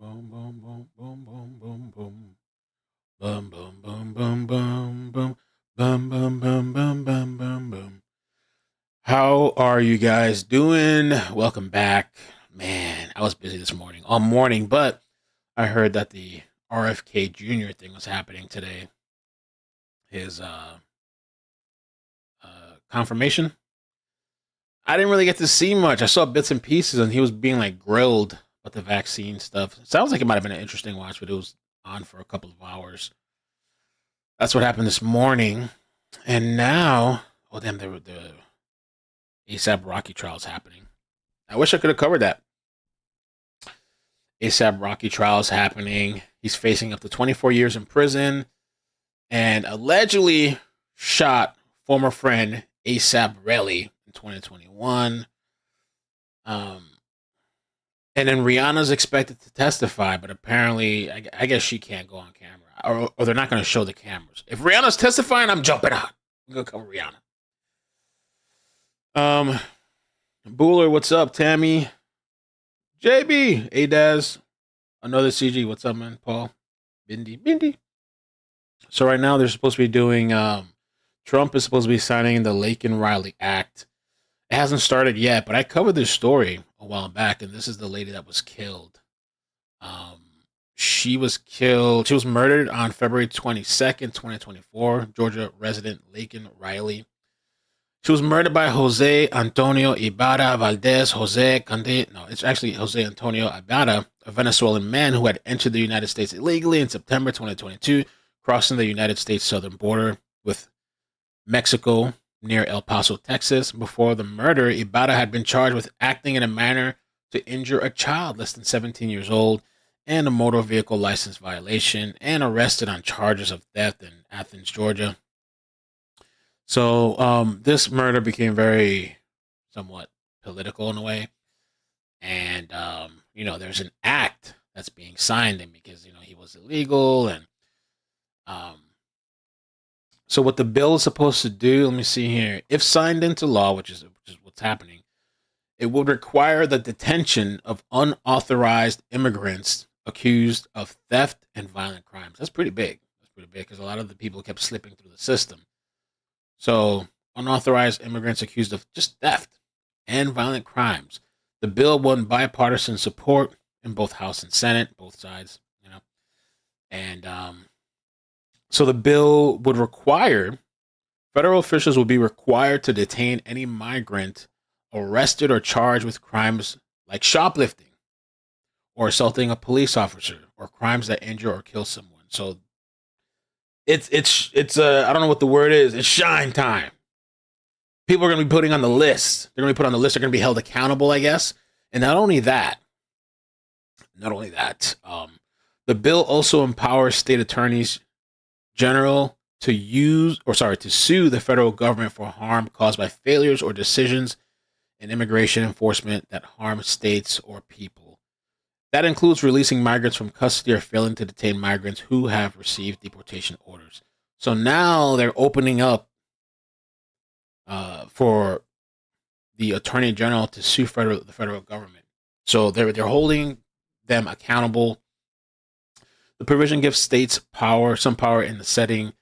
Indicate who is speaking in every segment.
Speaker 1: boom, boom, boom, boom, boom, boom, boom. Boom, boom, boom, boom, boom, boom. Boom, boom, boom, boom, boom, boom, boom. How are you guys doing? Welcome back. Man, I was busy this morning, all morning, but I heard that the RFK Jr. thing was happening today. His confirmation. I didn't really get to see much. I saw bits and pieces, and he was being like grilled about the vaccine stuff. Sounds like it might have been an interesting watch, but it was on for a couple of hours. That's what happened this morning, and now, oh damn, there were the ASAP Rocky trials happening. I wish I could have covered that. ASAP Rocky trials happening. He's facing up to 24 years in prison, and allegedly shot former friend ASAP Relly in 2021. Um, And then Rihanna's expected to testify, but apparently, I guess she can't go on camera, or they're not going to show the cameras. If Rihanna's testifying, I'm jumping out. I'm going to cover Rihanna. Um, Bueller, what's up? Tammy, JB, Adaz, another CG. What's up, man? Paul, Bindi. So right now they're supposed to be doing. Trump is supposed to be signing the Laken Riley Act. It hasn't started yet, but I covered this story a while back, and this is the lady that was killed. Um, she was killed. She was murdered on February 22nd, 2024. Georgia resident Laken Riley. She was murdered by Jose Antonio Ibarra Valdez. Jose Conde. No, it's actually Jose Antonio Ibarra, a Venezuelan man who had entered the United States illegally in September 2022, crossing the United States southern border with Mexico near El Paso, Texas. Before the murder, Ibarra had been charged with acting in a manner to injure a child less than 17 years old and a motor vehicle license violation, and arrested on charges of theft in Athens, Georgia. So this murder became very somewhat political in a way. And, there's an act that's being signed in because, he was illegal. And um, so what the bill is supposed to do, let me see here. If signed into law, which is what's happening, it would require the detention of unauthorized immigrants accused of theft and violent crimes. That's pretty big. That's pretty big because a lot of the people kept slipping through the system. So unauthorized immigrants accused of just theft and violent crimes. The bill won bipartisan support in both House and Senate, both sides. And so the bill would require federal officials would be required to detain any migrant arrested or charged with crimes like shoplifting or assaulting a police officer or crimes that injure or kill someone. So it's I don't know what the word is. It's shine time. People are going to be putting on the list. They're going to be put on the list. They're going to be held accountable, I guess. And not only that, the bill also empowers state attorneys general to sue the federal government for harm caused by failures or decisions in immigration enforcement that harm states or people. That includes releasing migrants from custody or failing to detain migrants who have received deportation orders. So now they're opening up for the attorney general to sue the federal government. So they're holding them accountable. The provision gives states some power in the setting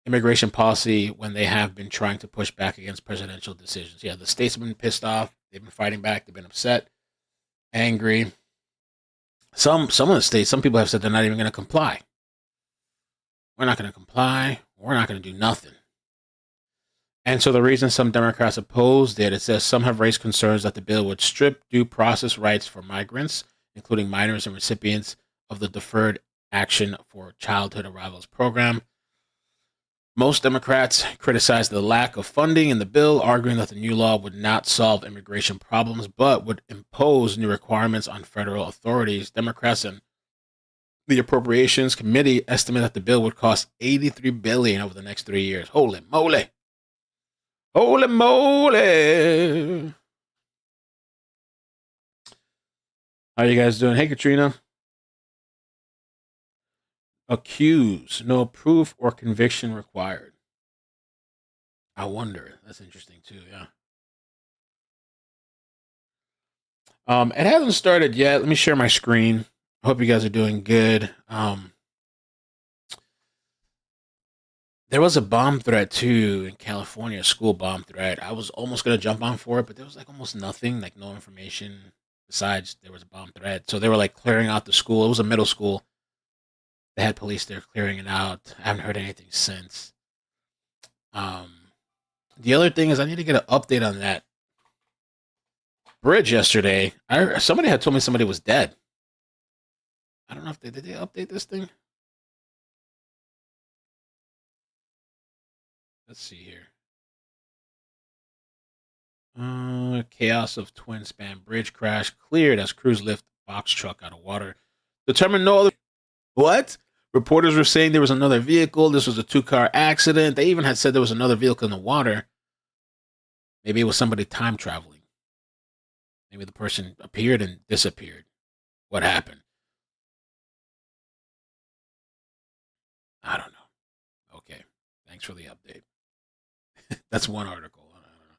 Speaker 1: immigration policy when they have been trying to push back against presidential decisions. Yeah, the states have been pissed off. They've been fighting back. They've been upset, angry. Some of the states, some people have said they're not even going to comply. We're not going to comply. We're not going to do nothing. And so the reason some Democrats opposed it says some have raised concerns that the bill would strip due process rights for migrants, including minors and recipients of the Deferred Action for Childhood Arrivals program. Most Democrats criticized the lack of funding in the bill, arguing that the new law would not solve immigration problems but would impose new requirements on federal authorities. Democrats and the Appropriations Committee estimate that the bill would cost $83 billion over the next 3 years. Holy moly! Holy moly! How you guys doing? Hey, Katrina. Accused, no proof or conviction required. I wonder. That's interesting too. Yeah. It hasn't started yet. Let me share my screen. I hope you guys are doing good. There was a bomb threat too in California, a school bomb threat. I was almost gonna jump on for it, but there was like almost nothing, like no information besides there was a bomb threat. So they were like clearing out the school. It was a middle school. They had police there clearing it out. I haven't heard anything since. Um, the other thing is I need to get an update on that bridge yesterday. Somebody had told me somebody was dead. I don't know if did they update this thing. Let's see here. Chaos of twin span bridge crash cleared as crews lift box truck out of water. Determined no other. What? Reporters were saying there was another vehicle. This was a 2-car accident. They even had said there was another vehicle in the water. Maybe it was somebody time traveling. Maybe the person appeared and disappeared. What happened? I don't know. Okay. Thanks for the update. That's one article. I don't know.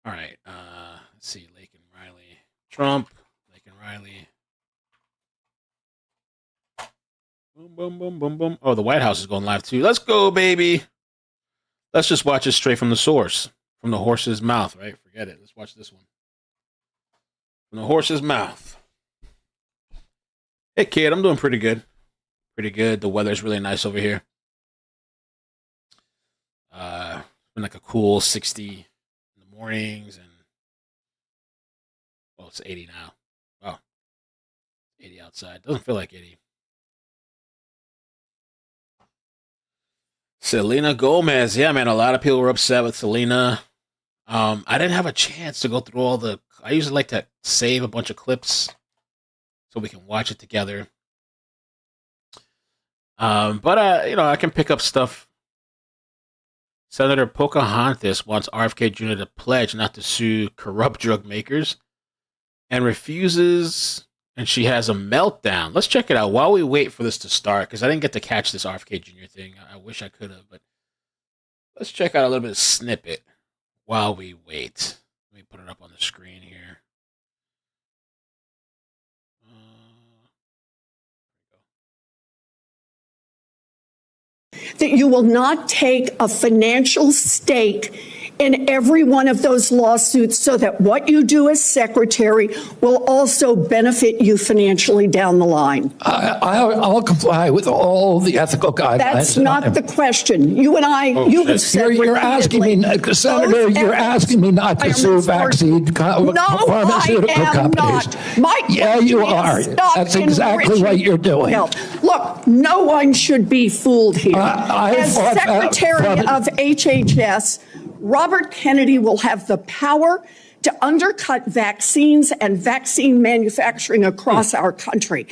Speaker 1: All right. Let's see. Laken Riley. Trump. Laken Riley. Boom, boom, boom, boom, boom. Oh, the White House is going live too. Let's go, baby. Let's just watch it straight from the source. From the horse's mouth, right? Forget it. Let's watch this one. From the horse's mouth. Hey, kid. I'm doing pretty good. Pretty good. The weather's really nice over here. It's been like a cool 60 in the mornings, and well, it's 80 now. Wow, 80 outside. Doesn't feel like 80. Selena Gomez. Yeah, man, a lot of people were upset with Selena. I didn't have a chance to go through all the. I usually like to save a bunch of clips so we can watch it together. But I can pick up stuff. Senator Pocahontas wants RFK Jr. to pledge not to sue corrupt drug makers and refuses, and she has a meltdown. Let's check it out while we wait for this to start, because I didn't get to catch this RFK Jr. thing. I wish I could have, but let's check out a little bit of snippet while we wait. Let me put it up on the screen here.
Speaker 2: That you will not take a financial stake in every one of those lawsuits so that what you do as secretary will also benefit you financially down the line.
Speaker 3: I'll comply with all the ethical guidelines.
Speaker 2: That's not the question. You and I, you have said
Speaker 3: you're asking me, Senator, you're asking me not to sue vaccine pharmaceutical companies. Yeah, you are. That's exactly what you're doing.
Speaker 2: Look, no one should be fooled here. As Secretary of HHS, Robert Kennedy will have the power to undercut vaccines and vaccine manufacturing across our country.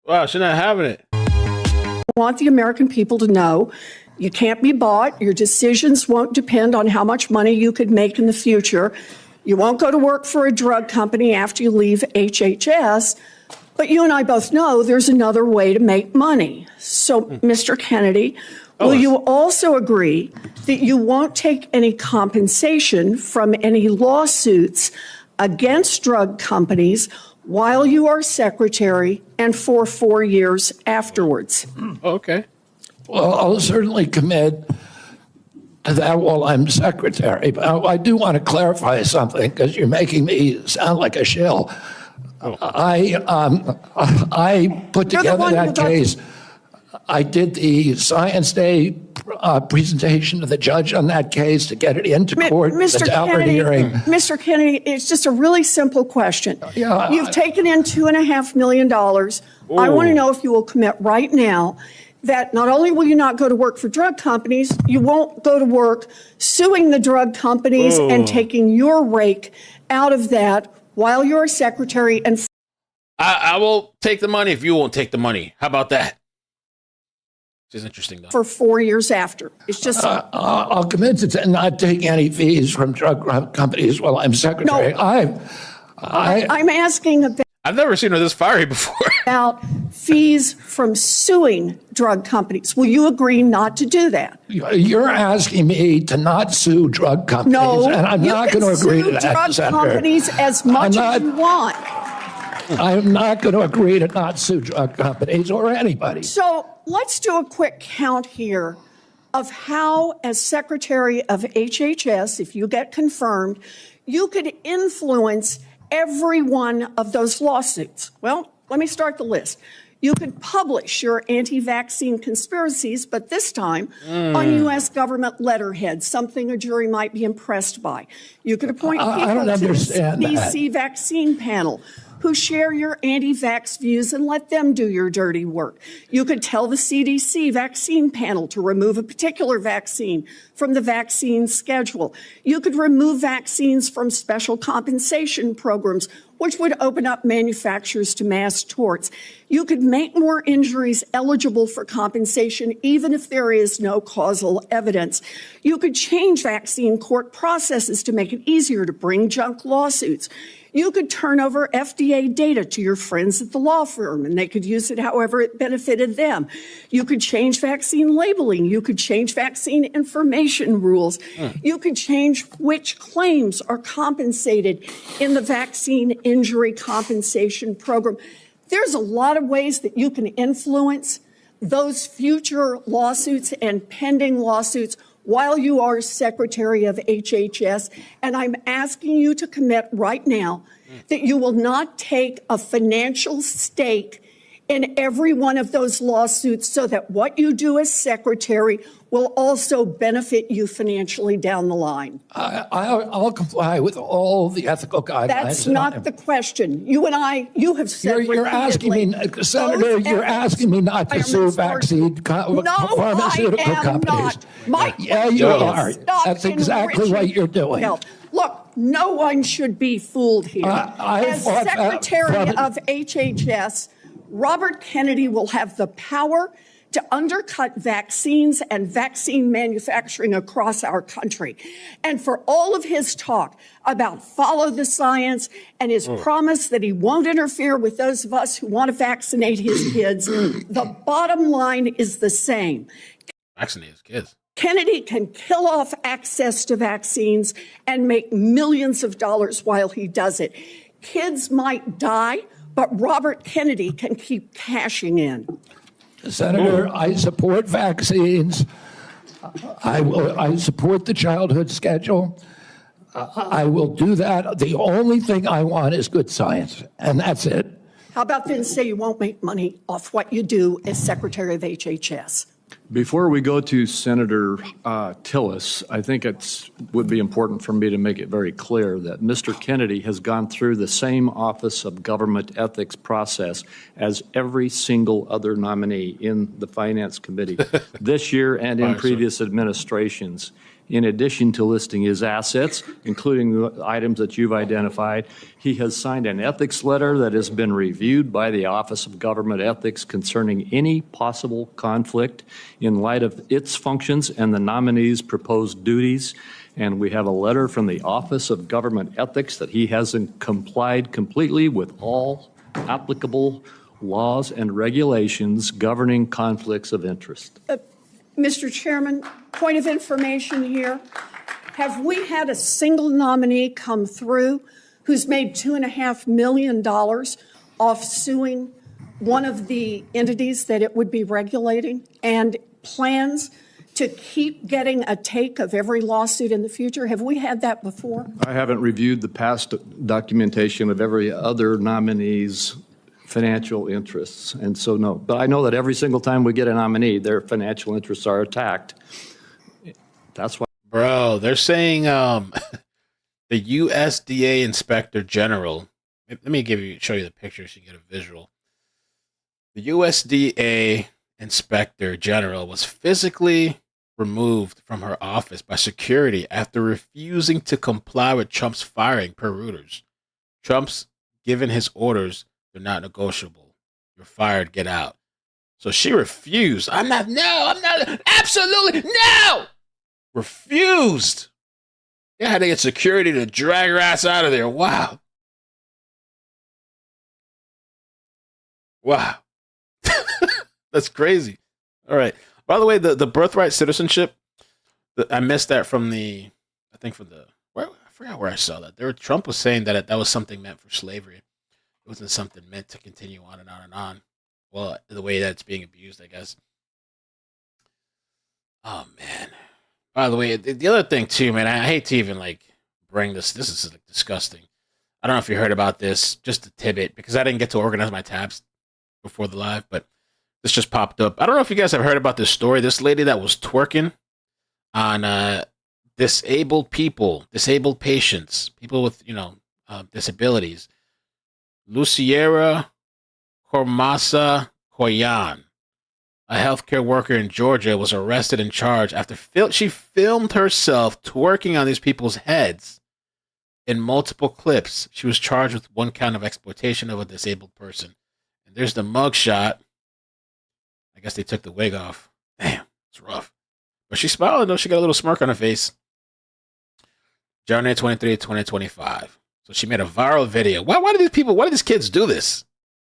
Speaker 1: Wow, she's not having it.
Speaker 2: I want the American people to know you can't be bought. Your decisions won't depend on how much money you could make in the future. You won't go to work for a drug company after you leave HHS. But you and I both know there's another way to make money. So, Mr. Kennedy, will you also agree that you won't take any compensation from any lawsuits against drug companies while you are secretary and for 4 years afterwards?
Speaker 1: Okay.
Speaker 3: Well, I'll certainly commit to that while I'm secretary. But I do want to clarify something, because you're making me sound like a shill. I put together that case. I did the Science Day presentation to the judge on that case to get it into court.
Speaker 2: Mr. Kennedy, it's just a really simple question.
Speaker 3: Yeah,
Speaker 2: You've taken in $2.5 million. I want to know if you will commit right now that not only will you not go to work for drug companies, you won't go to work suing the drug companies and taking your rake out of that while you're a secretary. And
Speaker 1: I will take the money if you won't take the money. How about that? Which is interesting, though.
Speaker 2: For 4 years after. It's just...
Speaker 3: I'll commit to not taking any fees from drug companies while I'm secretary.
Speaker 2: No, I'm asking about...
Speaker 1: I've never seen her this fiery before.
Speaker 2: About fees from suing drug companies. Will you agree not to do that?
Speaker 3: You're asking me to not sue drug companies,
Speaker 2: No,
Speaker 3: and I'm not going to agree to that,
Speaker 2: drug
Speaker 3: Senator.
Speaker 2: companies as much as you want.
Speaker 3: I'm not going to agree to not sue drug companies or anybody.
Speaker 2: So let's do a quick count here of how, as Secretary of HHS, if you get confirmed, you could influence every one of those lawsuits. Well, let me start the list. You could publish your anti-vaccine conspiracies, but this time on U.S. government letterhead, something a jury might be impressed by. You could appoint people
Speaker 3: I don't
Speaker 2: to the
Speaker 3: understand
Speaker 2: CDC vaccine panel who share your anti-vax views and let them do your dirty work. You could tell the CDC vaccine panel to remove a particular vaccine from the vaccine schedule. You could remove vaccines from special compensation programs, which would open up manufacturers to mass torts. You could make more injuries eligible for compensation, even if there is no causal evidence. You could change vaccine court processes to make it easier to bring junk lawsuits. You could turn over FDA data to your friends at the law firm, and they could use it however it benefited them. You could change vaccine labeling. You could change vaccine information rules. You could change which claims are compensated in the vaccine injury compensation program. There's a lot of ways that you can influence those future lawsuits and pending lawsuits while you are Secretary of HHS. And I'm asking you to commit right now that you will not take a financial stake in every one of those lawsuits so that what you do as Secretary will also benefit you financially down the line.
Speaker 3: I'll comply with all the ethical guidelines.
Speaker 2: That's not the question. You and I, you have said
Speaker 3: You're asking me, Senator, you're asking me not to sue vaccine pharmaceutical companies. Yeah, you are. That's exactly what you're doing.
Speaker 2: Health. Look, no one should be fooled here. As Secretary of HHS, Robert Kennedy will have the power to undercut vaccines and vaccine manufacturing across our country. And for all of his talk about follow the science and his promise that he won't interfere with those of us who want to vaccinate his kids, the bottom line is the same.
Speaker 1: Vaccinate his kids.
Speaker 2: Kennedy can kill off access to vaccines and make millions of dollars while he does it. Kids might die, but Robert Kennedy can keep cashing in.
Speaker 3: Senator, I support vaccines. I support the childhood schedule. I will do that. The only thing I want is good science, and that's it.
Speaker 2: How about then say you won't make money off what you do as Secretary of HHS?
Speaker 4: Before we go to Senator Tillis, I think it would be important for me to make it very clear that Mr. Kennedy has gone through the same Office of Government Ethics process as every single other nominee in the Finance Committee this year and in previous administrations. In addition to listing his assets, including the items that you've identified, he has signed an ethics letter that has been reviewed by the Office of Government Ethics concerning any possible conflict in light of its functions and the nominee's proposed duties. And we have a letter from the Office of Government Ethics that he hasn't complied completely with all applicable laws and regulations governing conflicts of interest.
Speaker 2: Mr. Chairman, point of information here. Have we had a single nominee come through who's made $2.5 million off suing one of the entities that it would be regulating and plans to keep getting a take of every lawsuit in the future? Have we had that before?
Speaker 4: I haven't reviewed the past documentation of every other nominee's financial interests, and so no. But I know that every single time we get a nominee, their financial interests are attacked. That's why.
Speaker 1: Bro, they're saying the USDA Inspector General. Let me show you the picture so you get a visual. The USDA Inspector General was physically removed from her office by security after refusing to comply with Trump's firing, per Reuters. Trump's given his orders. They're not negotiable. You're fired. Get out. So she refused. I'm not. Absolutely no. Refused. They had to get security to drag her ass out of there. Wow. That's crazy. All right. By the way, the birthright citizenship, I missed that from I think from I forgot where I saw that. Trump was saying that that was something meant for slavery. It wasn't something meant to continue on and on and on. Well, the way that it's being abused, I guess. Oh man. By the way, the other thing too, man, I hate to even like bring this. This is like disgusting. I don't know if you heard about this, just a tidbit, because I didn't get to organize my tabs before the live, but this just popped up. I don't know if you guys have heard about this story. This lady that was twerking on disabled people, disabled patients, people with disabilities. Luciera Cormasa Koyan, a healthcare worker in Georgia, was arrested and charged after she filmed herself twerking on these people's heads in multiple clips. She was charged with 1 count of exploitation of a disabled person. And there's the mugshot. I guess they took the wig off. Damn, it's rough. But she's smiling, though. She got a little smirk on her face. January 23, 2025. So she made a viral video. Why do these kids do this?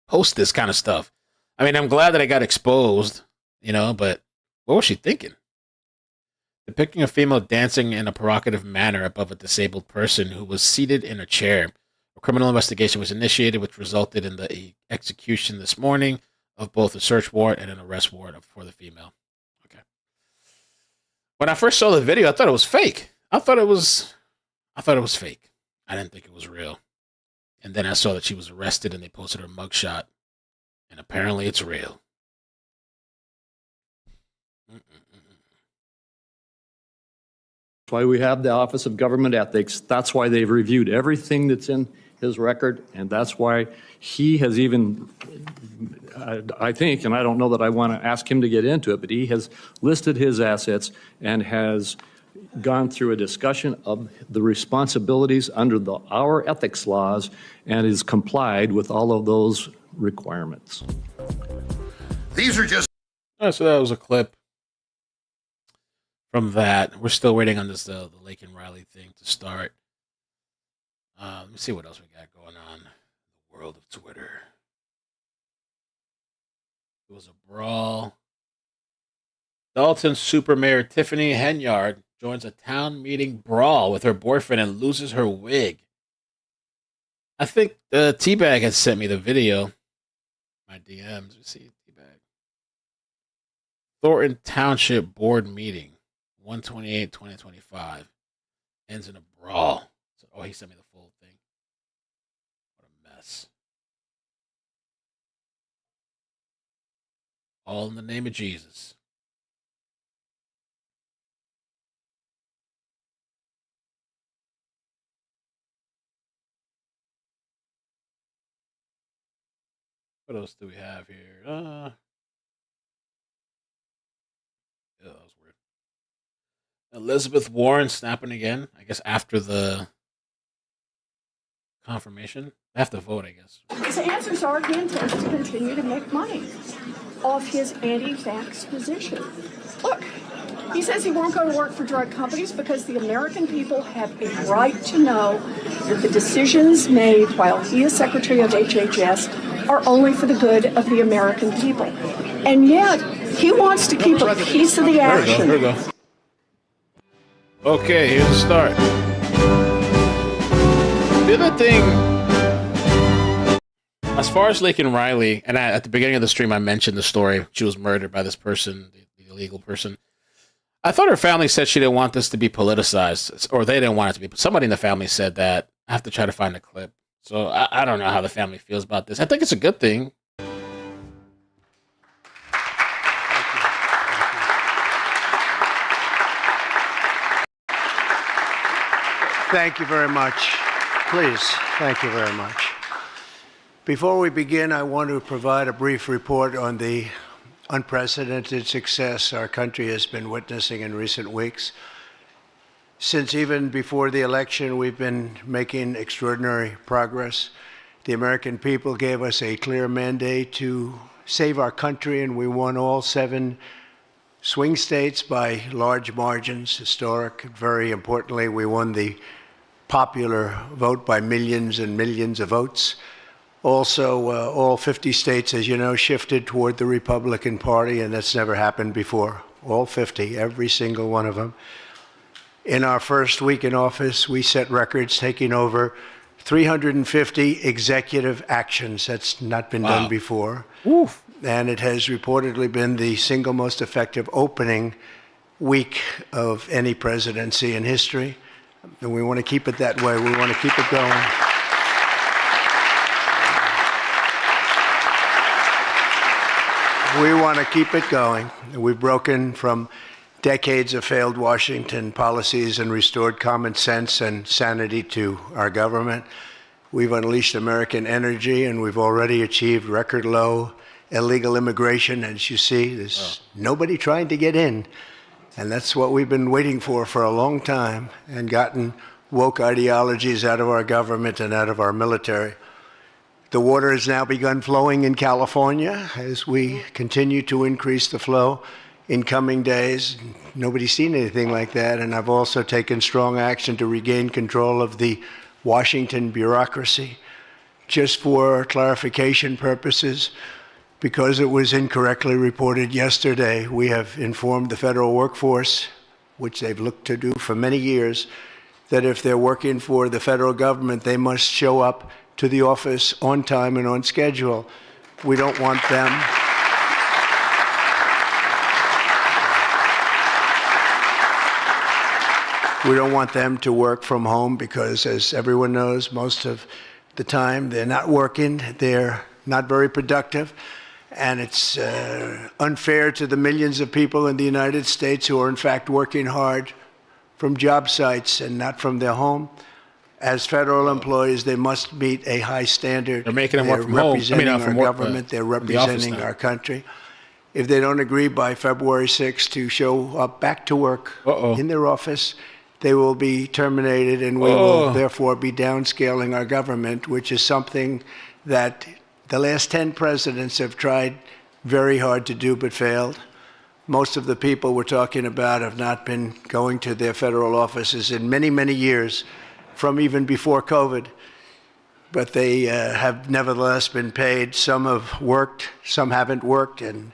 Speaker 1: Post this kind of stuff. I mean, I'm glad that I got exposed, but what was she thinking? Depicting a female dancing in a provocative manner above a disabled person who was seated in a chair. A criminal investigation was initiated, which resulted in the execution this morning of both a search warrant and an arrest warrant for the female. Okay. When I first saw the video, I thought it was fake. I thought it was fake. I didn't think it was real. And then I saw that she was arrested and they posted her mugshot. And apparently it's real.
Speaker 4: That's why we have the Office of Government Ethics. That's why they've reviewed everything that's in his record. And that's why he has even, I think, and I don't know that I want to ask him to get into it, but he has listed his assets and has gone through a discussion of the responsibilities under our ethics laws and is complied with all of those requirements.
Speaker 5: These are just...
Speaker 1: So that was a clip from that. We're still waiting on this the Laken Riley thing to start. Let me see what else we got going on in the world of Twitter. It was a brawl. Dalton Super Mayor Tiffany Henyard joins a town meeting brawl with her boyfriend and loses her wig. I think Teabag had sent me the video. My DMs. Let's see, Teabag. Thornton Township Board meeting, 1/28/2025, ends in a brawl. So, he sent me the full thing. What a mess. All in the name of Jesus. What else do we have here? Yeah, that was weird. Elizabeth Warren snapping again. I guess after the confirmation. I have to vote, I guess.
Speaker 2: His answers are he intends to continue to make money off his anti-vax position. Look, he says he won't go to work for drug companies because the American people have a right to know that the decisions made while he is Secretary of HHS are only for the good of the American people. And yet, he wants to keep a piece of the action.
Speaker 1: Here we go. Okay, here's the start. The other thing, as far as Laken Riley, and at the beginning of the stream I mentioned the story, she was murdered by this person, the illegal person. I thought her family said she didn't want this to be politicized, or they didn't want it to be. But somebody in the family said that. I have to try to find a clip. So I don't know how the family feels about this. I think it's a good thing.
Speaker 6: Thank you very much. Please, thank you very much. Before we begin, I want to provide a brief report on the unprecedented success our country has been witnessing in recent weeks. Since even before the election, we've been making extraordinary progress. The American people gave us a clear mandate to save our country, and we won all 7 swing states by large margins, historic. Very importantly, we won the popular vote by millions and millions of votes. Also, all 50 states, as you know, shifted toward the Republican Party, and that's never happened before. All 50, every single one of them. In our first week in office, we set records, taking over 350 executive actions. That's not been done before.
Speaker 1: Oof.
Speaker 6: And it has reportedly been the single most effective opening week of any presidency in history. And we want to keep it that way. We want to keep it going. We want to keep it going. We've broken from decades of failed Washington policies and restored common sense and sanity to our government. We've unleashed American energy, and we've already achieved record low illegal immigration. As you see, there's nobody trying to get in. And that's what we've been waiting for a long time, and gotten woke ideologies out of our government and out of our military. The water has now begun flowing in California as we continue to increase the flow in coming days. Nobody's seen anything like that. And I've also taken strong action to regain control of the Washington bureaucracy. Just for clarification purposes, because it was incorrectly reported yesterday, we have informed the federal workforce, which they've looked to do for many years, that if they're working for the federal government, they must show up to the office on time and on schedule. We don't want them. We don't want them to work from home because, as everyone knows, most of the time they're not working, they're not very productive, and it's unfair to the millions of people in the United States who are in fact working hard from job sites and not from their home. As federal employees, they must meet a high standard.
Speaker 1: They're making them work from home.
Speaker 6: Representing our
Speaker 1: from work,
Speaker 6: government, they're
Speaker 1: from the office
Speaker 6: representing
Speaker 1: now.
Speaker 6: our country. If they don't agree by February 6th to show up back to work in their office, they will be terminated, and we will therefore be downscaling our government, which is something that the last 10 presidents have tried very hard to do but failed. Most of the people we're talking about have not been going to their federal offices in many, many years, from even before COVID. But they have nevertheless been paid. Some have worked, some haven't worked, and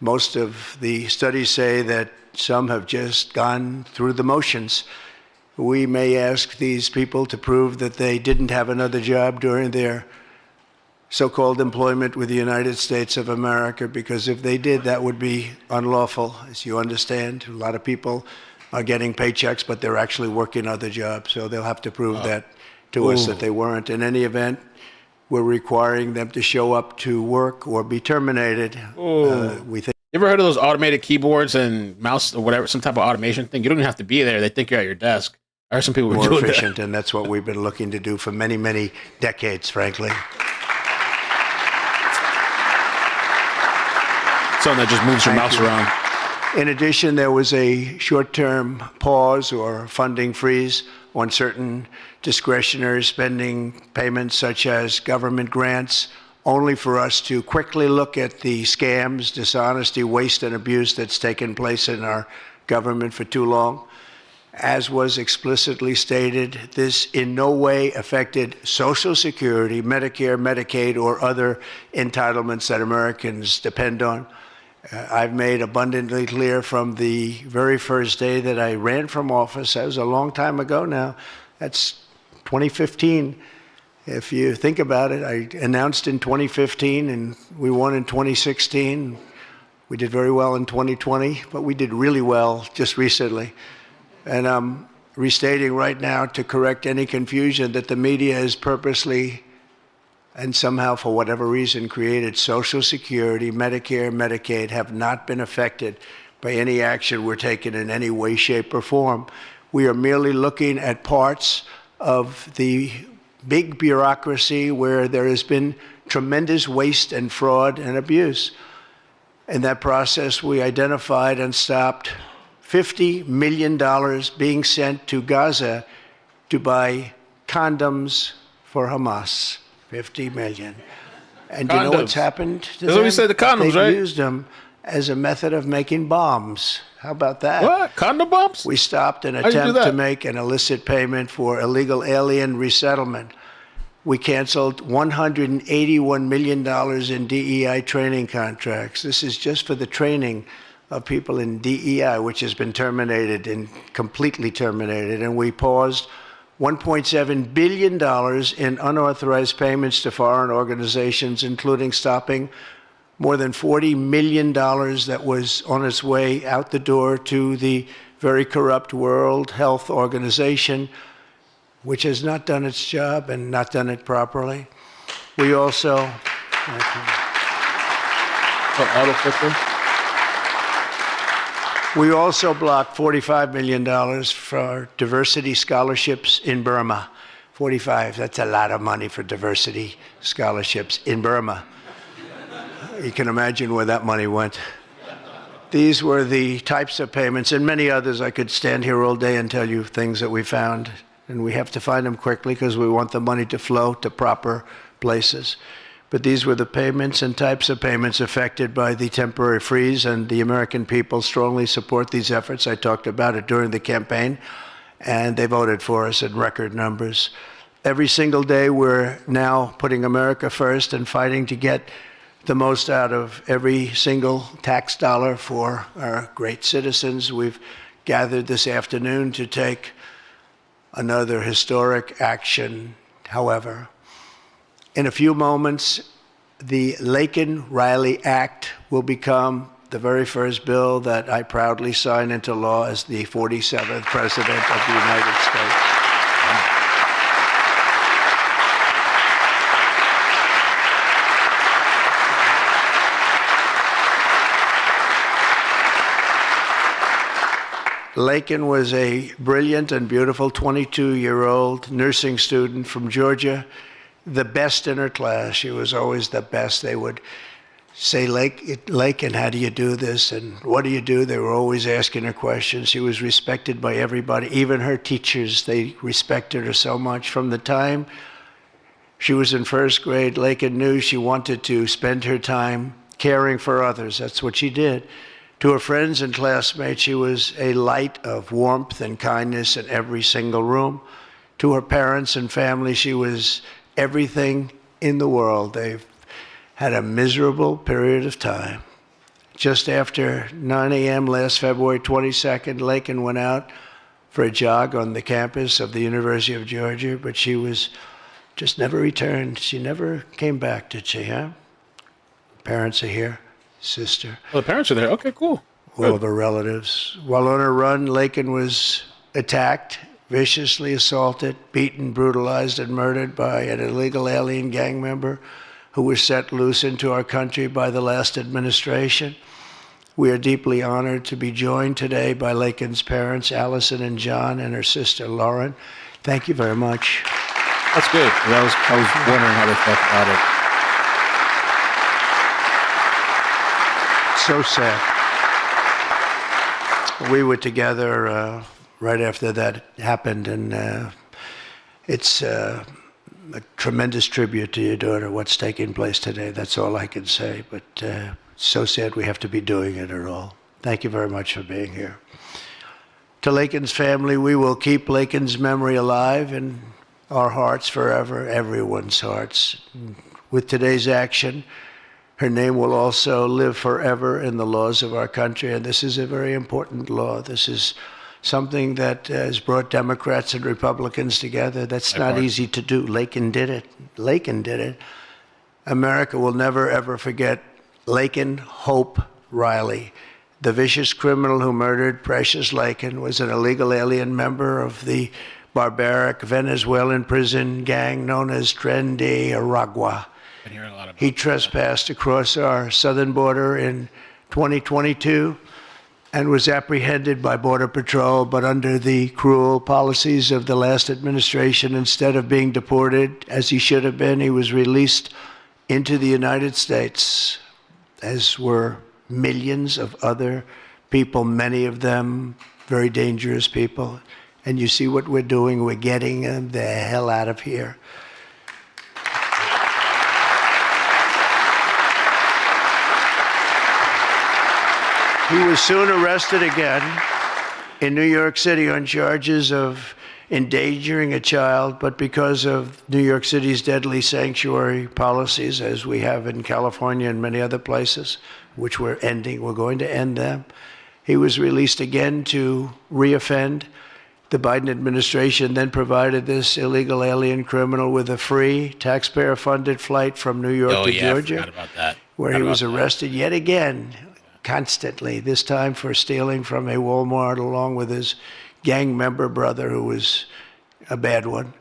Speaker 6: most of the studies say that some have just gone through the motions. We may ask these people to prove that they didn't have another job during their so-called employment with the United States of America, because if they did, that would be unlawful. As you understand, a lot of people are getting paychecks, but they're actually working other jobs. So they'll have to prove that to us that they weren't. In any event, we're requiring them to show up to work or be terminated. We think.
Speaker 1: You ever heard of those automated keyboards and mouse or whatever, some type of automation thing? You don't even have to be there. They think you're at your desk. I heard some people were
Speaker 6: more
Speaker 1: doing
Speaker 6: efficient,
Speaker 1: that.
Speaker 6: and that's what we've been looking to do for many, many decades, frankly.
Speaker 1: Something that just moves your mouse around.
Speaker 6: In addition, there was a short-term pause or funding freeze on certain discretionary spending payments, such as government grants, only for us to quickly look at the scams, dishonesty, waste, and abuse that's taken place in our government for too long. As was explicitly stated, this in no way affected Social Security, Medicare, Medicaid, or other entitlements that Americans depend on. I've made abundantly clear from the very first day that I ran from office. That was a long time ago now. That's 2015. If you think about it, I announced in 2015, and we won in 2016. We did very well in 2020, but we did really well just recently. And I'm restating right now to correct any confusion that the media has purposely and somehow, for whatever reason, created. Social Security, Medicare, Medicaid have not been affected by any action we're taking in any way, shape, or form. We are merely looking at parts of the big bureaucracy where there has been tremendous waste and fraud and abuse. In that process, we identified and stopped $50 million being sent to Gaza to buy condoms for Hamas. 50 million. And you know what's happened to them?
Speaker 1: That's what we said, the condoms,
Speaker 6: They've
Speaker 1: right?
Speaker 6: used them as a method of making bombs. How about that?
Speaker 1: What? Condom bombs?
Speaker 6: We stopped an
Speaker 1: How'd you do
Speaker 6: attempt to
Speaker 1: that?
Speaker 6: make an illicit payment for illegal alien resettlement. We canceled $181 million in DEI training contracts. This is just for the training of people in DEI, which has been terminated and completely terminated. And we paused $1.7 billion in unauthorized payments to foreign organizations, including stopping more than $40 million that was on its way out the door to the very corrupt World Health Organization, which has not done its job and not done it properly. We also, we also blocked $45 million for diversity scholarships in Burma. 45, that's a lot of money for diversity scholarships in Burma. You can imagine where that money went. These were the types of payments, and many others. I could stand here all day and tell you things that we found, and we have to find them quickly because we want the money to flow to proper places. But these were the payments and types of payments affected by the temporary freeze, and the American people strongly support these efforts. I talked about it during the campaign, and they voted for us in record numbers. Every single day, we're now putting America first and fighting to get the most out of every single tax dollar for our great citizens. We've gathered this afternoon to take another historic action. However, in a few moments, the Laken-Riley Act will become the very first bill that I proudly sign into law as the 47th President of the United States. Laken was a brilliant and beautiful 22-year-old nursing student from Georgia, the best in her class. She was always the best. They would say, Laken, how do you do this? And what do you do? They were always asking her questions. She was respected by everybody, even her teachers. They respected her so much. From the time she was in first grade, Laken knew she wanted to spend her time caring for others. That's what she did. To her friends and classmates, she was a light of warmth and kindness in every single room. To her parents and family, she was everything in the world. They've had a miserable period of time. Just after 9 a.m. last February 22nd, Laken went out for a jog on the campus of the University of Georgia, but she was just never returned. She never came back, did she, huh? Parents are here. Sister.
Speaker 1: Oh, the parents are there. Okay, cool.
Speaker 6: All of her relatives. While on her run, Laken was attacked, viciously assaulted, beaten, brutalized, and murdered by an illegal alien gang member who was set loose into our country by the last administration. We are deeply honored to be joined today by Laken's parents, Allison and John, and her sister, Lauren. Thank you very much.
Speaker 1: That's good. I was wondering how they felt about it.
Speaker 6: So sad. We were together right after that happened, and it's a tremendous tribute to your daughter, what's taking place today. That's all I can say, but it's so sad we have to be doing it at all. Thank you very much for being here. To Laken's family, we will keep Laken's memory alive in our hearts forever, everyone's hearts. With today's action, her name will also live forever in the laws of our country, and this is a very important law. This is something that has brought Democrats and Republicans together. That's not easy to do. Laken did it. Laken did it. America will never, ever forget Laken Hope Riley. The vicious criminal who murdered Precious Laken was an illegal alien member of the barbaric Venezuelan prison gang known as Tren de Aragua. He trespassed across our southern border in 2022 and was apprehended by Border Patrol, but under the cruel policies of the last administration, instead of being deported, as he should have been, he was released into the United States, as were millions of other people, many of them very dangerous people. And you see what we're doing? We're getting them the hell out of here. He was soon arrested again in New York City on charges of endangering a child, but because of New York City's deadly sanctuary policies, as we have in California and many other places, which we're going to end them, he was released again to reoffend. The Biden administration then provided this illegal alien criminal with a free, taxpayer-funded flight from New York to Georgia,
Speaker 1: I forgot about that.
Speaker 6: where he was arrested yet again, constantly, this time for stealing from a Walmart along with his gang member brother, who was a bad one.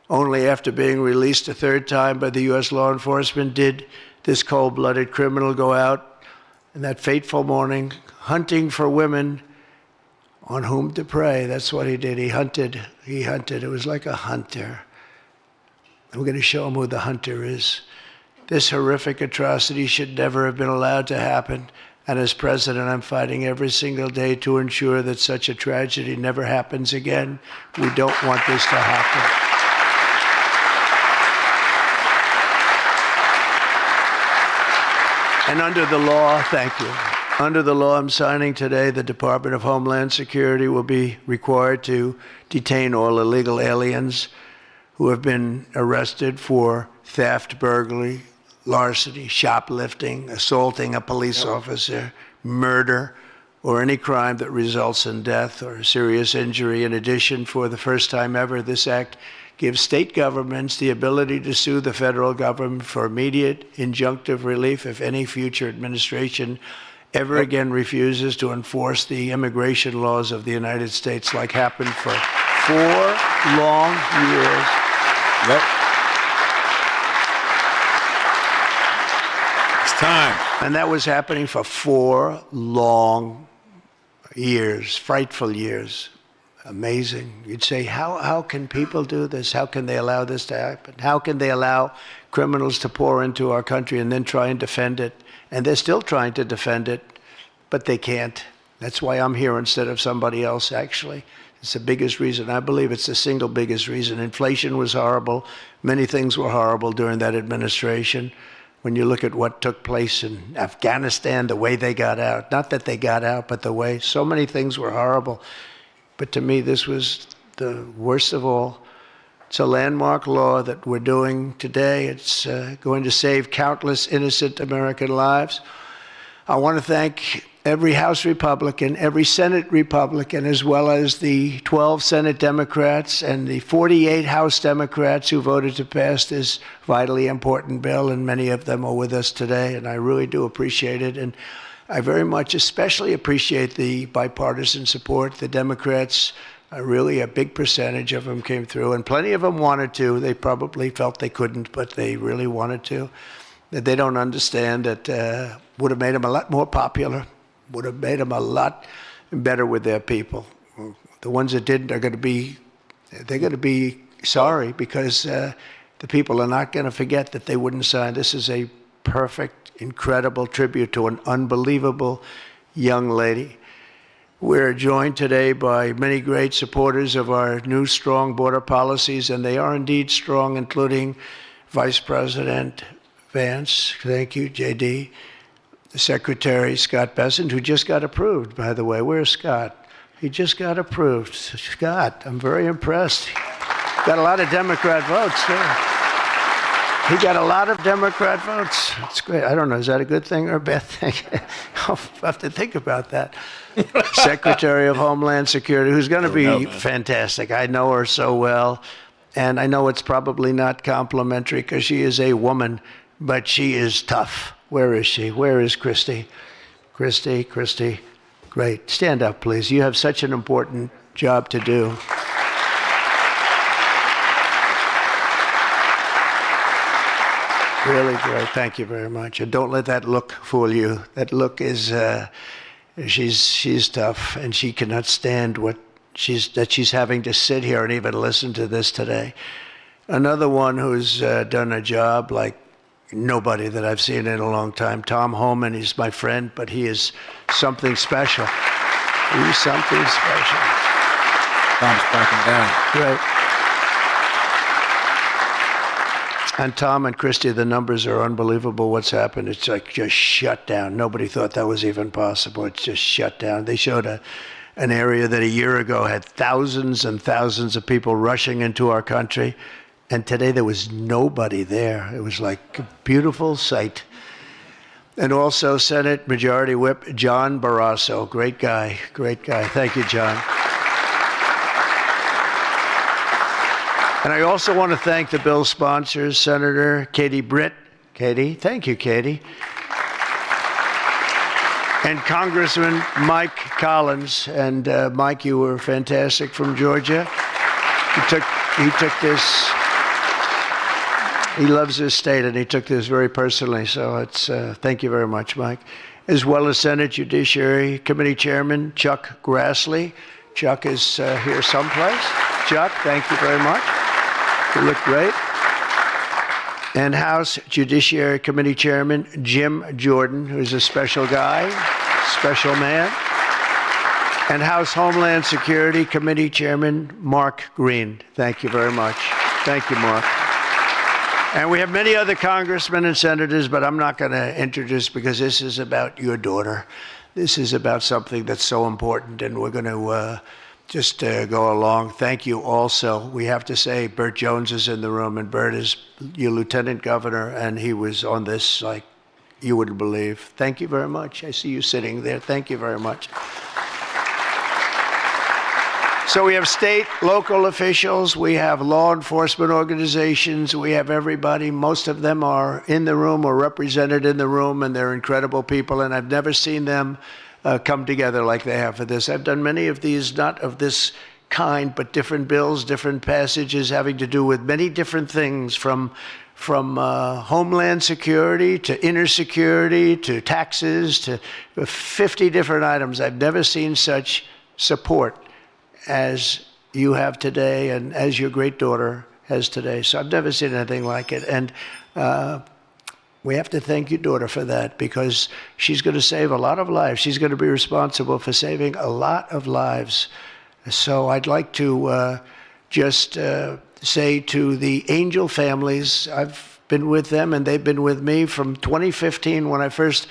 Speaker 6: Only after being released a third time by the U.S. law enforcement did this cold-blooded criminal go out in that fateful morning hunting for women on whom to prey. That's what he did. He hunted. It was like a hunter. I'm going to show him who the hunter is. This horrific atrocity should never have been allowed to happen. And as president, I'm fighting every single day to ensure that such a tragedy never happens again. We don't want this to happen. And under the law, thank you. Under the law I'm signing today, the Department of Homeland Security will be required to detain all illegal aliens who have been arrested for theft, burglary, larceny, shoplifting, assaulting a police officer, murder, or any crime that results in death or serious injury. In addition, for the first time ever, this act gives state governments the ability to sue the federal government for immediate injunctive relief if any future administration ever again refuses to enforce the immigration laws of the United States, like happened for 4 long years.
Speaker 1: Yep. It's time.
Speaker 6: And that was happening for 4 long years, frightful years. Amazing. You'd say, how can people do this? How can they allow this to happen? How can they allow criminals to pour into our country and then try and defend it? And they're still trying to defend it, but they can't. That's why I'm here instead of somebody else, actually. It's the biggest reason. I believe it's the single biggest reason. Inflation was horrible. Many things were horrible during that administration. When you look at what took place in Afghanistan, the way they got out, not that they got out, but the way, so many things were horrible. But to me, this was the worst of all. It's a landmark law that we're doing today. It's going to save countless innocent American lives. I want to thank every House Republican, every Senate Republican, as well as the 12 Senate Democrats and the 48 House Democrats who voted to pass this vitally important bill, and many of them are with us today, and I really do appreciate it. And I very much especially appreciate the bipartisan support. The Democrats, really a big percentage of them came through, and plenty of them wanted to. They probably felt they couldn't, but they really wanted to. That they don't understand that would have made them a lot more popular, would have made them a lot better with their people. The ones that didn't are going to be sorry, because the people are not going to forget that they wouldn't sign. This is a perfect, incredible tribute to an unbelievable young lady. We're joined today by many great supporters of our new strong border policies, and they are indeed strong, including Vice President Vance, thank you, JD, Secretary Scott Bessent, who just got approved, by the way. Where's Scott? He just got approved. Scott, I'm very impressed. Got a lot of Democrat votes, too. He got a lot of Democrat votes. That's great. I don't know, is that a good thing or a bad thing? I'll have to think about that. Secretary of Homeland Security, who's going to be fantastic. I know her so well, and I know it's probably not complimentary because she is a woman, but she is tough. Where is she? Where is Christy? Christy, great. Stand up, please. You have such an important job to do. Really great. Thank you very much. And don't let that look fool you. That look is, she's tough, and she cannot stand that she's having to sit here and even listen to this today. Another one who's done a job like nobody that I've seen in a long time, Tom Homan. He's my friend, but he is something special. He's something special.
Speaker 1: Tom's cracking down.
Speaker 6: Great. And Tom and Christy, the numbers are unbelievable. What's happened? It's like just shut down. Nobody thought that was even possible. It's just shut down. They showed an area that a year ago had thousands and thousands of people rushing into our country. And today there was nobody there. It was like a beautiful sight. And also Senate Majority Whip John Barrasso. Great guy, great guy. Thank you, John. And I also want to thank the bill sponsors, Senator Katie Britt. Katie, thank you, Katie. And Congressman Mike Collins. And Mike, you were fantastic from Georgia. He took this. He loves his state, and he took this very personally. So it's thank you very much, Mike. As well as Senate Judiciary Committee Chairman Chuck Grassley. Chuck is here someplace. Chuck, thank you very much. You look great. And House Judiciary Committee Chairman Jim Jordan, who's a special guy, special man. And House Homeland Security Committee Chairman Mark Green. Thank you very much. Thank you, Mark. And we have many other congressmen and senators, but I'm not going to introduce because this is about your daughter. This is about something that's so important, and we're going to just go along. Thank you also. We have to say Burt Jones is in the room, and Burt is your lieutenant governor, and he was on this like you wouldn't believe. Thank you very much. I see you sitting there. Thank you very much. So we have state, local officials, we have law enforcement organizations, we have everybody. Most of them are in the room or represented in the room, and they're incredible people, and I've never seen them come together like they have for this. I've done many of these, not of this kind, but different bills, different passages having to do with many different things, from homeland security to inner security to taxes to 50 different items. I've never seen such support as you have today and as your great daughter has today. So I've never seen anything like it. And we have to thank your daughter for that, because she's going to save a lot of lives. She's going to be responsible for saving a lot of lives. So I'd like to just say to the Angel families, I've been with them and they've been with me from 2015 when I first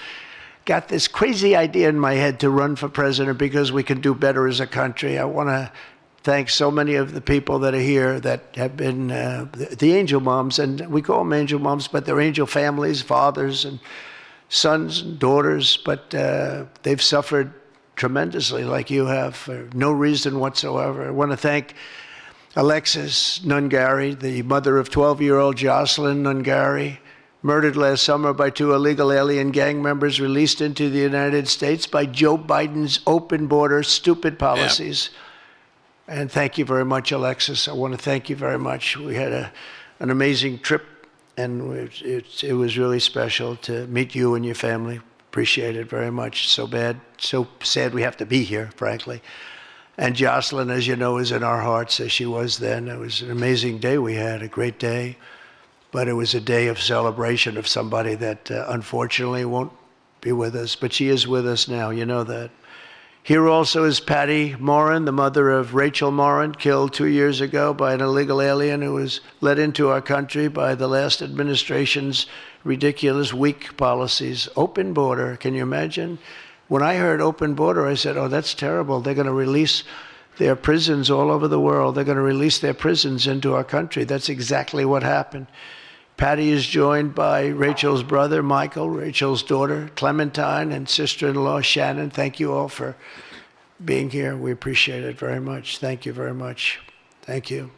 Speaker 6: got this crazy idea in my head to run for president because we can do better as a country. I want to thank so many of the people that are here that have been the angel moms, and we call them angel moms, but they're angel families, fathers and sons and daughters, but they've suffered tremendously like you have for no reason whatsoever. I want to thank Alexis Nungari, the mother of 12-year-old Jocelyn Nungari, murdered last summer by 2 illegal alien gang members released into the United States by Joe Biden's open border, stupid policies. Yeah. And thank you very much, Alexis. I want to thank you very much. We had an amazing trip, and it was really special to meet you and your family. Appreciate it very much. So sad we have to be here, frankly. And Jocelyn, as you know, is in our hearts as she was then. It was an amazing day we had, a great day. But it was a day of celebration of somebody that unfortunately won't be with us. But she is with us now, you know that. Here also is Patty Morin, the mother of Rachel Morin, killed 2 years ago by an illegal alien who was let into our country by the last administration's ridiculous, weak policies. Open border, can you imagine? When I heard open border, I said, oh, that's terrible. They're going to release their prisons all over the world. They're going to release their prisons into our country. That's exactly what happened. Patty is joined by Rachel's brother, Michael, Rachel's daughter, Clementine, and sister-in-law, Shannon. Thank you all for being here. We appreciate it very much. Thank you very much. Thank you.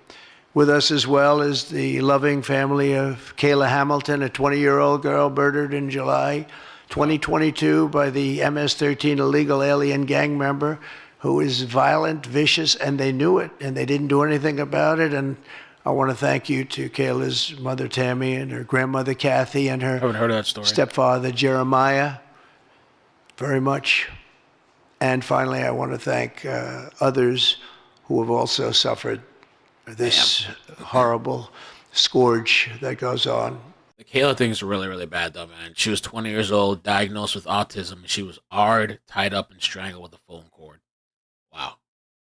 Speaker 6: With us as well is the loving family of Kayla Hamilton, a 20-year-old girl murdered in July 2022 by the MS-13 illegal alien gang member who is violent, vicious, and they knew it, and they didn't do anything about it. And I want to thank you to Kayla's mother, Tammy, and her grandmother, Kathy, and her
Speaker 1: I haven't heard of that story.
Speaker 6: Stepfather, Jeremiah, very much. And finally, I want to thank others who have also suffered this horrible scourge that goes on.
Speaker 1: The Kayla thing is really, really bad, though, man. She was 20 years old, diagnosed with autism, and she was hard, tied up, and strangled with a phone cord. Wow.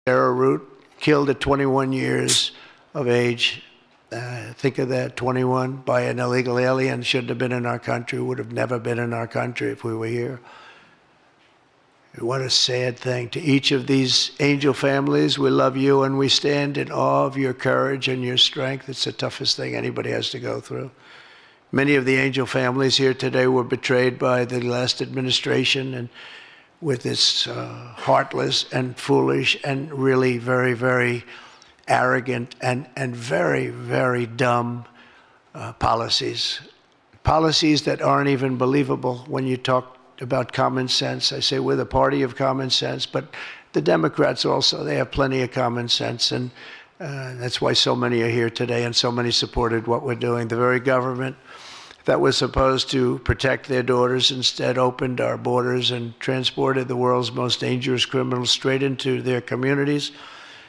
Speaker 6: Sarah Root, killed at 21 years of age. Think of that, 21, by an illegal alien. Shouldn't have been in our country, would have never been in our country if we were here. What a sad thing. To each of these angel families, we love you and we stand in awe of your courage and your strength. It's the toughest thing anybody has to go through. Many of the angel families here today were betrayed by the last administration and with its heartless and foolish and really very, very arrogant and very, very dumb policies. Policies that aren't even believable when you talk about common sense. I say we're the party of common sense, but the Democrats also, they have plenty of common sense, and that's why so many are here today and so many supported what we're doing. The very government that was supposed to protect their daughters instead opened our borders and transported the world's most dangerous criminals straight into their communities.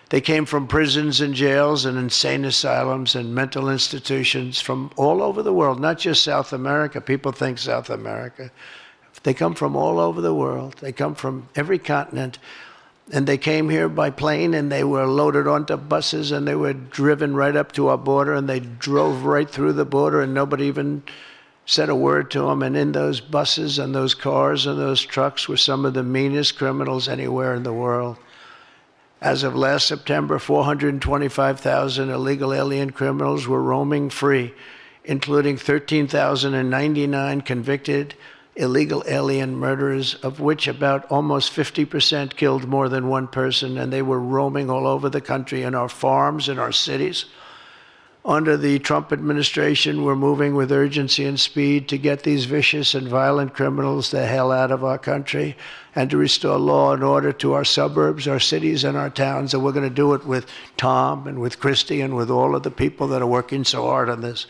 Speaker 6: They came from prisons and jails and insane asylums and mental institutions from all over the world, not just South America. People think South America. They come from all over the world. They come from every continent. And they came here by plane, and they were loaded onto buses, and they were driven right up to our border, and they drove right through the border, and nobody even said a word to them. And in those buses and those cars and those trucks were some of the meanest criminals anywhere in the world. As of last September, 425,000 illegal alien criminals were roaming free, including 13,099 convicted illegal alien murderers, of which about almost 50% killed more than one person, and they were roaming all over the country in our farms, in our cities. Under the Trump administration, we're moving with urgency and speed to get these vicious and violent criminals the hell out of our country and to restore law and order to our suburbs, our cities, and our towns. And we're going to do it with Tom and with Christy and with all of the people that are working so hard on this.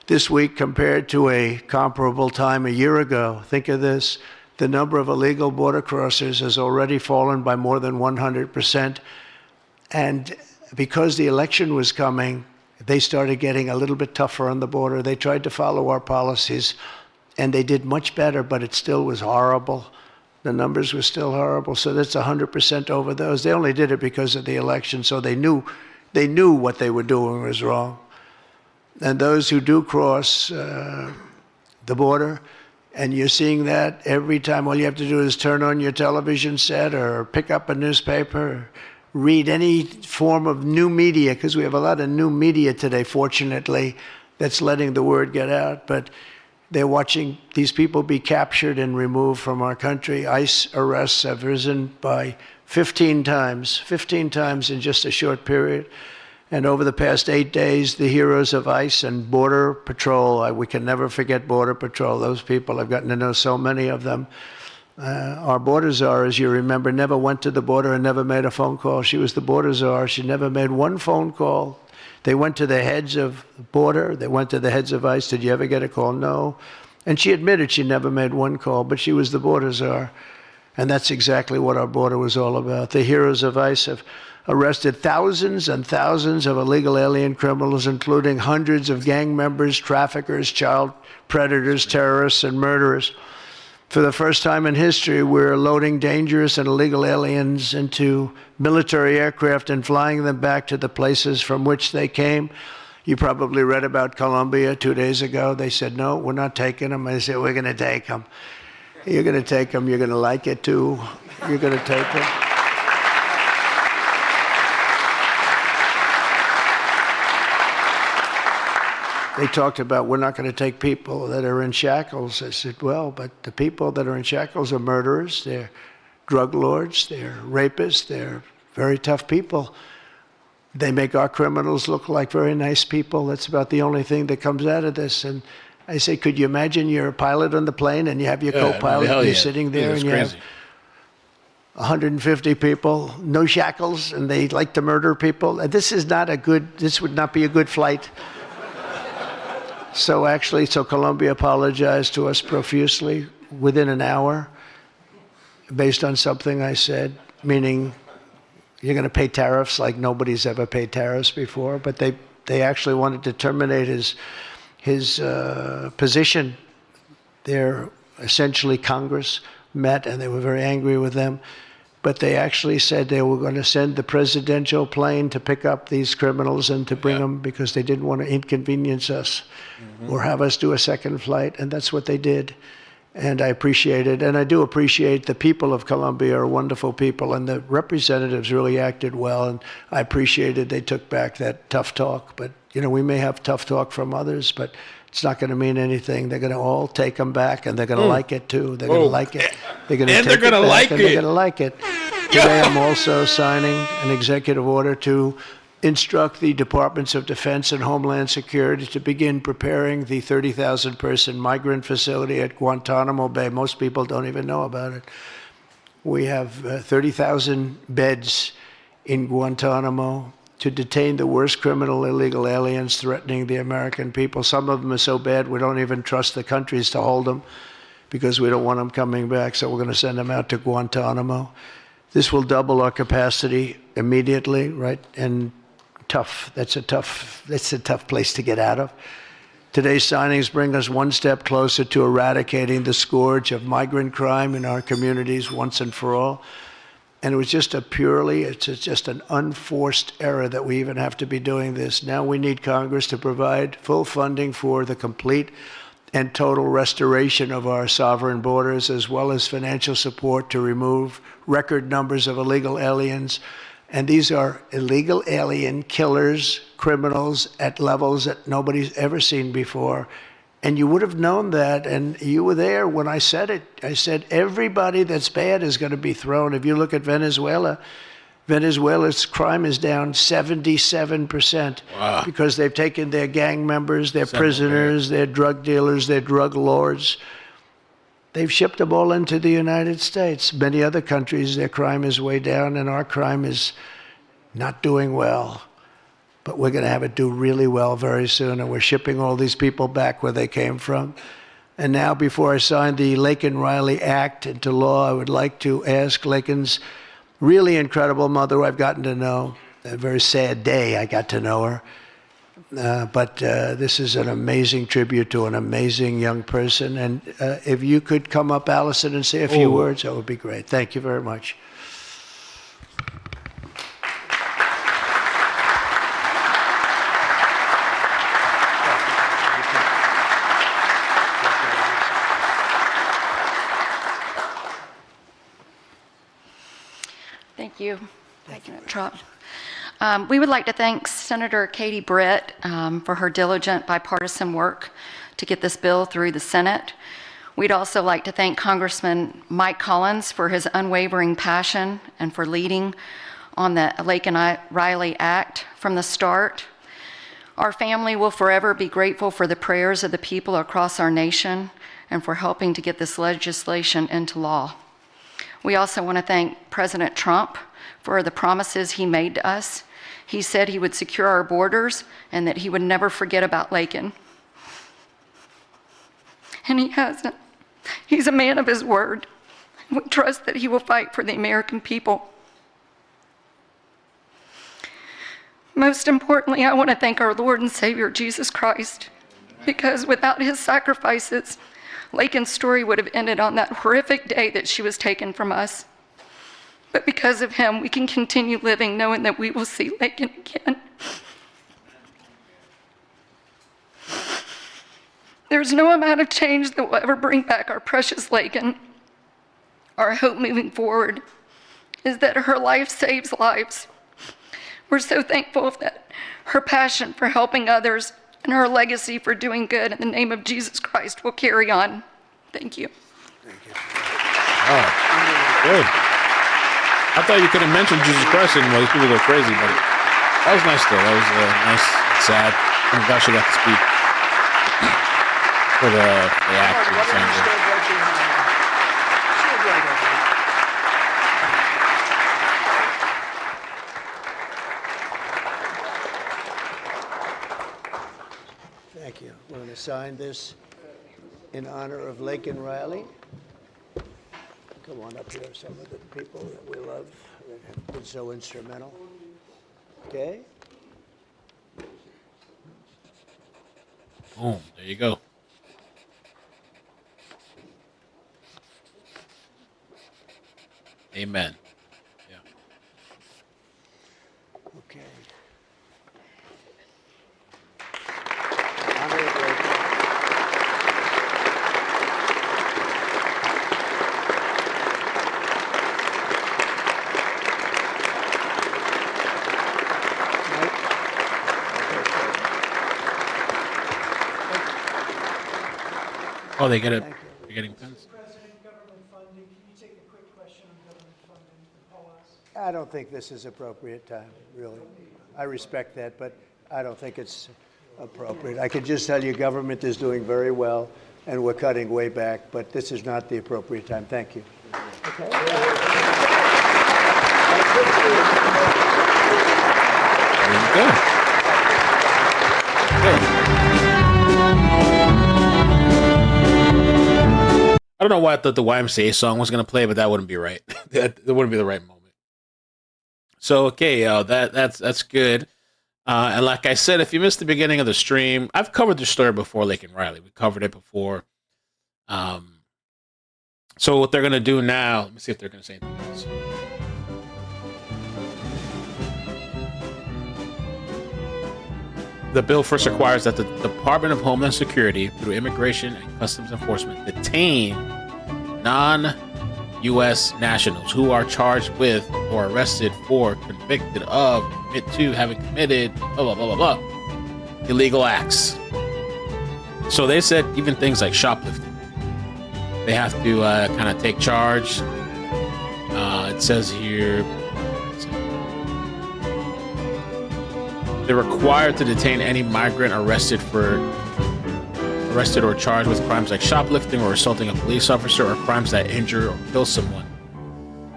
Speaker 6: This week, compared to a comparable time a year ago, think of this, the number of illegal border crossers has already fallen by more than 100%. And because the election was coming, they started getting a little bit tougher on the border. They tried to follow our policies, and they did much better, but it still was horrible. The numbers were still horrible, so that's 100% over those. They only did it because of the election, so they knew what they were doing was wrong. And those who do cross the border, and you're seeing that every time, all you have to do is turn on your television set or pick up a newspaper, or read any form of new media, because we have a lot of new media today, fortunately, that's letting the word get out. But they're watching these people be captured and removed from our country. ICE arrests have risen by 15 times in just a short period. And over the past 8 days, the heroes of ICE and Border Patrol, we can never forget Border Patrol. Those people, I've gotten to know so many of them. Our border czar, as you remember, never went to the border and never made a phone call. She was the border czar. She never made one phone call. They went to the heads of the border. They went to the heads of ICE. Did you ever get a call? No. And she admitted she never made one call, but she was the border czar. And that's exactly what our border was all about. The heroes of ICE have arrested thousands and thousands of illegal alien criminals, including hundreds of gang members, traffickers, child predators, terrorists, and murderers. For the first time in history, we're loading dangerous and illegal aliens into military aircraft and flying them back to the places from which they came. You probably read about Colombia 2 days ago. They said, no, we're not taking them. I said, we're going to take them. You're going to take them. You're going to like it, too. You're going to take them. They talked about, we're not going to take people that are in shackles. I said, well, but the people that are in shackles are murderers, they're drug lords, they're rapists, they're very tough people. They make our criminals look like very nice people. That's about the only thing that comes out of this. And I say, could you imagine you're a pilot on the plane and you have your co-pilot and you're sitting there and you have 150 people, no shackles, and they like to murder people? This would not be a good flight. So Colombia apologized to us profusely within an hour based on something I said, meaning you're going to pay tariffs like nobody's ever paid tariffs before. But they actually wanted to terminate his position. They're essentially Congress met and they were very angry with them. But they actually said they were going to send the presidential plane to pick up these criminals and to bring them because they didn't want to inconvenience us or have us do a second flight. And that's what they did. And I appreciate it. And I do appreciate the people of Colombia are wonderful people, and the representatives really acted well. And I appreciated they took back that tough talk. But, you know, we may have tough talk from others, but it's not going to mean anything. They're going to all take them back, and they're going to like it, too. They're going to like it. They're going to take it back, and they're going to like it. Today, I'm also signing an executive order to instruct the Departments of Defense and Homeland Security to begin preparing the 30,000-person migrant facility at Guantanamo Bay. Most people don't even know about it. We have 30,000 beds in Guantanamo to detain the worst criminal illegal aliens threatening the American people. Some of them are so bad we don't even trust the countries to hold them because we don't want them coming back, so we're going to send them out to Guantanamo. This will double our capacity immediately, right? And tough. That's a tough place to get out of. Today's signings bring us one step closer to eradicating the scourge of migrant crime in our communities once and for all. And it was just it's just an unforced error that we even have to be doing this. Now we need Congress to provide full funding for the complete and total restoration of our sovereign borders, as well as financial support to remove record numbers of illegal aliens. And these are illegal alien killers, criminals at levels that nobody's ever seen before. And you would have known that, and you were there when I said it. I said everybody that's bad is going to be thrown. If you look at Venezuela, Venezuela's crime is down 77%.
Speaker 1: Wow.
Speaker 6: Because they've taken their gang members, their prisoners, their drug dealers, their drug lords. They've shipped them all into the United States. Many other countries, their crime is way down, and our crime is not doing well. But we're going to have it do really well very soon, and we're shipping all these people back where they came from. And now, before I sign the Laken-Riley Act into law, I would like to ask Laken's really incredible mother, who I've gotten to know. A very sad day I got to know her. But this is an amazing tribute to an amazing young person. And if you could come up, Allison, and say a few words, that would be great. Thank you very much.
Speaker 7: Thank you, President Trump. We would like to thank Senator Katie Britt for her diligent bipartisan work to get this bill through the Senate. We'd also like to thank Congressman Mike Collins for his unwavering passion and for leading on the Laken-Riley Act from the start. Our family will forever be grateful for the prayers of the people across our nation and for helping to get this legislation into law. We also want to thank President Trump for the promises he made to us. He said he would secure our borders and that he would never forget about Laken. And he hasn't. He's a man of his word. We trust that he will fight for the American people. Most importantly, I want to thank our Lord and Savior, Jesus Christ, because without his sacrifices, Laken's story would have ended on that horrific day that she was taken from us. But because of him, we can continue living knowing that we will see Laken again. There's no amount of change that will ever bring back our precious Laken. Our hope moving forward is that her life saves lives. We're so thankful that her passion for helping others and her legacy for doing good in the name of Jesus Christ will carry on. Thank you.
Speaker 6: Thank you.
Speaker 1: Oh, good. I thought you could have mentioned Jesus Christ anymore. These people go crazy, but that was nice, though. That was nice and sad. I'm glad she got to speak for the act.
Speaker 6: Thank you. We're going to sign this in honor of Laken-Riley. Come on up here, some of the people that we love that have been so instrumental. Okay?
Speaker 1: Boom. There you go. Amen. Yeah.
Speaker 6: Okay. Honor of Laken.
Speaker 1: Oh, they get it. They're getting pens.
Speaker 2: President, government funding. Can you take a quick question on government funding from Paul S.?
Speaker 6: I don't think this is appropriate time, really. I respect that, but I don't think it's appropriate. I can just tell you government is doing very well, and we're cutting way back, but this is not the appropriate time. Thank you.
Speaker 1: Okay. I don't know why I thought the YMCA song was going to play, but that wouldn't be right. that wouldn't be the right moment. So, okay, that's good. And like I said, if you missed the beginning of the stream, I've covered the story before, Laken Riley. We covered it before. So what they're going to do now, let me see if they're going to say anything else. The bill first requires that the Department of Homeland Security, through Immigration and Customs Enforcement, detain non-U.S. nationals who are charged with or arrested for, convicted of, admit to having committed, blah, blah, blah, blah, blah, illegal acts. So they said even things like shoplifting. They have to kind of take charge. It says here, they're required to detain any migrant arrested or charged with crimes like shoplifting or assaulting a police officer or crimes that injure or kill someone.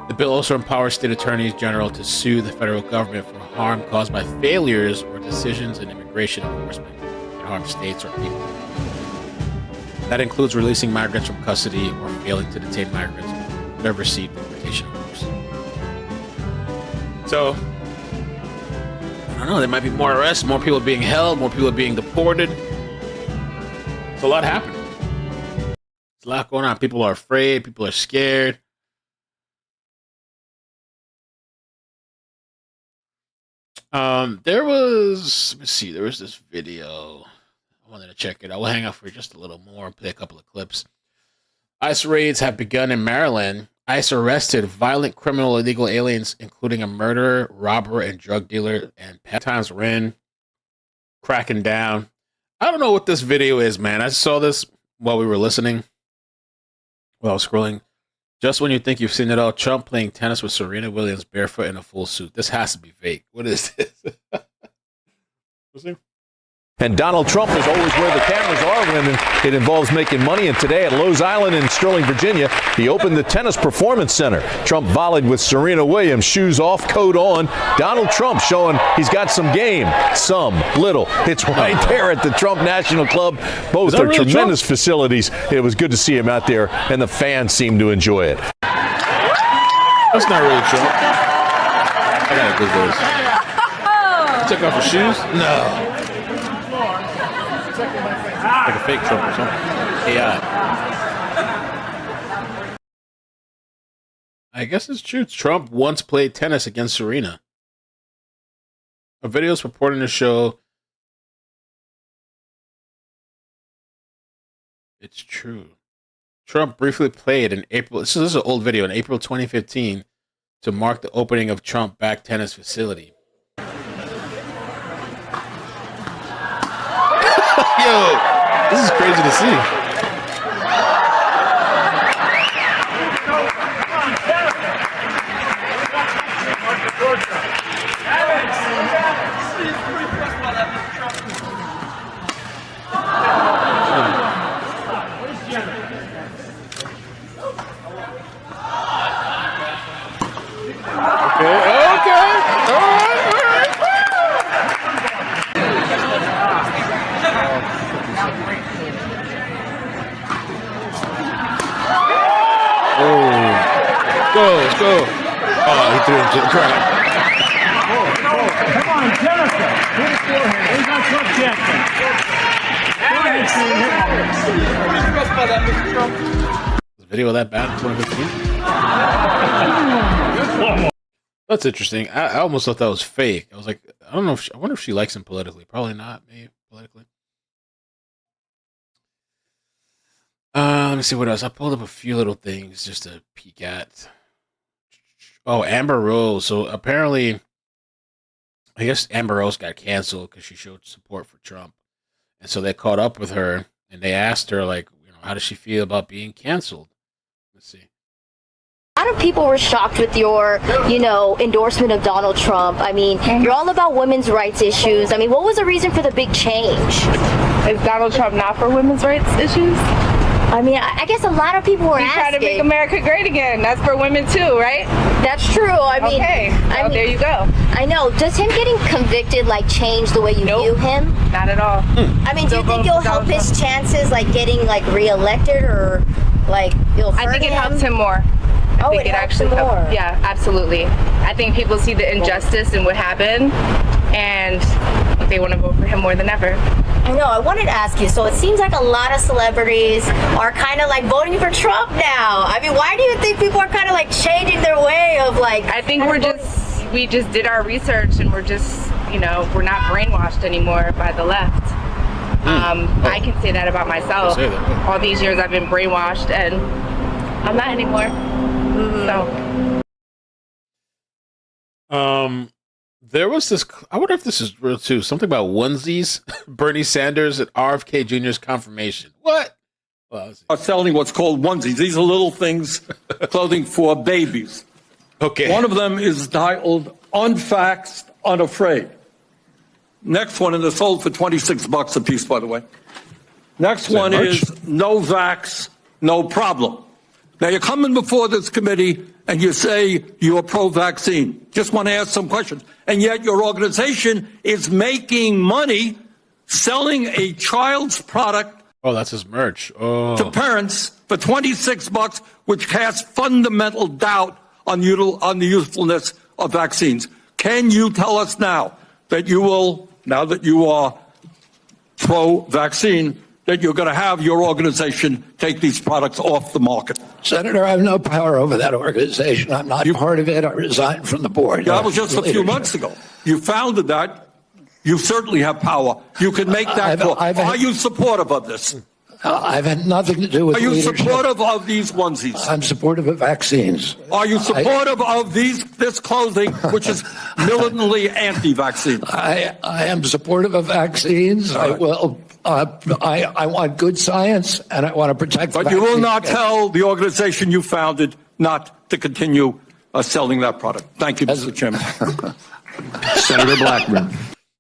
Speaker 1: The bill also empowers state attorneys general to sue the federal government for harm caused by failures or decisions in immigration enforcement that harm states or people. That includes releasing migrants from custody or failing to detain migrants who have received deportation orders. So, I don't know, there might be more arrests, more people being held, more people being deported. It's a lot happening. There's a lot going on. People are afraid, people are scared. There was this video. I wanted to check it out. We'll hang out for just a little more, play a couple of clips. ICE raids have begun in Maryland. ICE arrested violent criminal illegal aliens, including a murderer, robber, and drug dealer, and times we're in, cracking down. I don't know what this video is, man. I saw this while we were listening, while I was scrolling. Just when you think you've seen it all, Trump playing tennis with Serena Williams barefoot in a full suit. This has to be fake. What is this? What's it?
Speaker 8: And Donald Trump is always where the cameras are when it involves making money. And today at Lowe's Island in Sterling, Virginia, he opened the Tennis Performance Center. Trump volleyed with Serena Williams, shoes off, coat on. Donald Trump showing he's got some game, some little. It's right there at the Trump National Club. Both are
Speaker 1: really
Speaker 8: tremendous
Speaker 1: Trump?
Speaker 8: facilities. It was good to see him out there, and the fans seem to enjoy it.
Speaker 1: That's not really Trump. I gotta Google this. He took off his shoes? No. Like a fake Trump or something. AI. I guess it's true. Trump once played tennis against Serena. A video is purporting to show it's true. Trump briefly played in April. This is an old video in April 2015 to mark the opening of Trump-backed tennis facility. Yo, this is crazy to see. Okay, all right. Let's go. Oh, he threw him to the crowd.
Speaker 9: Come on, Jennifer. Hit it for him. He's not Trump Jackson.
Speaker 1: Was the video that bad in 2015? That's interesting. I almost thought that was fake. I was like, I don't know. I wonder if she likes him politically. Probably not. Maybe politically. Let me see what else. I pulled up a few little things just to peek at. Oh, Amber Rose. So apparently, I guess Amber Rose got canceled because she showed support for Trump. And so they caught up with her and they asked her, like, how does she feel about being canceled? Let's see.
Speaker 10: A lot of people were shocked with your, endorsement of Donald Trump. I mean, you're all about women's rights issues. I mean, what was the reason for the big change?
Speaker 11: Is Donald Trump not for women's rights issues?
Speaker 10: I mean, I guess a lot of people were
Speaker 11: He's
Speaker 10: asking.
Speaker 11: trying to make America great again. That's for women too, right?
Speaker 10: That's true. I mean,
Speaker 11: there you go.
Speaker 10: I know. Does him getting convicted change the way you view him?
Speaker 11: Not at all.
Speaker 10: I mean, do you think it'll help his chances getting reelected, or it'll hurt him?
Speaker 11: I think it helps him more.
Speaker 10: I think it
Speaker 11: actually
Speaker 10: helps him more.
Speaker 11: Yeah, absolutely. I think people see the injustice and what happened, and they want to vote for him more than ever.
Speaker 10: I know. I wanted to ask you. So it seems like a lot of celebrities are kind of voting for Trump now. I mean, why do you think people are kind of changing their way of
Speaker 11: I think we just did our research, and we're just we're not brainwashed anymore by the left. I can say that about myself. All these years I've been brainwashed, and I'm not anymore. So.
Speaker 1: There was this, I wonder if this is real too, something about onesies, Bernie Sanders at RFK Jr.'s confirmation. What? Well,
Speaker 12: are selling what's called onesies. These are little things, clothing for babies.
Speaker 1: Okay.
Speaker 12: One of them is titled Unfaxed, Unafraid. Next one, and they're sold for $26 a piece, by the way. Next one is No Vax, No Problem. Now, you're coming before this committee and you say you're pro-vaccine. Just want to ask some questions. And yet your organization is making money selling a child's product.
Speaker 1: Oh, that's his merch. Oh.
Speaker 12: To parents for $26, which casts fundamental doubt on the usefulness of vaccines. Can you tell us now that you will, now that you are pro-vaccine, that you're going to have your organization take these products off the market?
Speaker 3: Senator, I have no power over that organization. I'm not part of it. I resigned from the board.
Speaker 12: Yeah, that was just a few months ago. You founded that. You certainly have power. You can make that call. Are you supportive of this?
Speaker 3: I've had nothing to do with leadership.
Speaker 12: Are you supportive of these onesies?
Speaker 3: I'm supportive of vaccines.
Speaker 12: Are you supportive of this clothing, which is militantly anti-vaccine?
Speaker 3: I am supportive of vaccines. I will. I want good science, and I want to protect.
Speaker 12: But you will not tell the organization you founded not to continue selling that product. Thank you, Mr. Chairman.
Speaker 4: Senator Blackburn.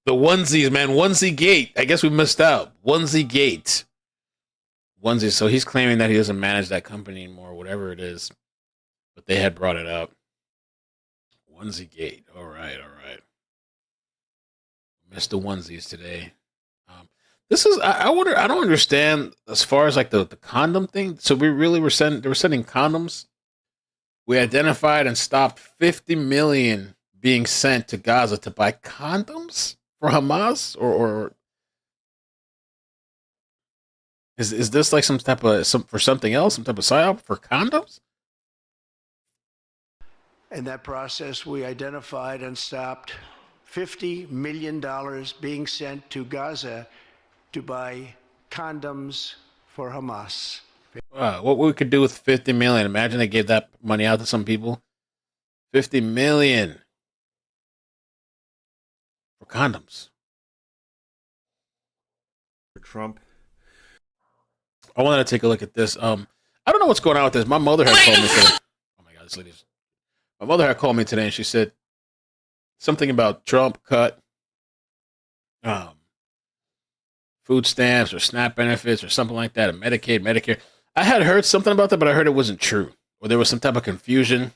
Speaker 1: The onesies, man. Onesie Gate. I guess we missed out. Onesie Gate. Onesie. So he's claiming that he doesn't manage that company anymore, whatever it is. But they had brought it up. Onesie Gate. All right. Missed the onesies today. This is, I wonder, I don't understand as far as the condom thing. So they were sending condoms. We identified and stopped 50 million being sent to Gaza to buy condoms for Hamas, or is this some type of for something else, some type of psyop for condoms?
Speaker 6: In that process, we identified and stopped $50 million being sent to Gaza to buy condoms for Hamas.
Speaker 1: What we could do with 50 million. Imagine they gave that money out to some people. 50 million for condoms.
Speaker 13: For Trump.
Speaker 1: I wanted to take a look at this. I don't know what's going on with this. My mother had called me today. Oh my God, this lady's. My mother had called me today and she said something about Trump cut food stamps or SNAP benefits or something like that, or Medicaid, Medicare. I had heard something about that, but I heard it wasn't true, or there was some type of confusion.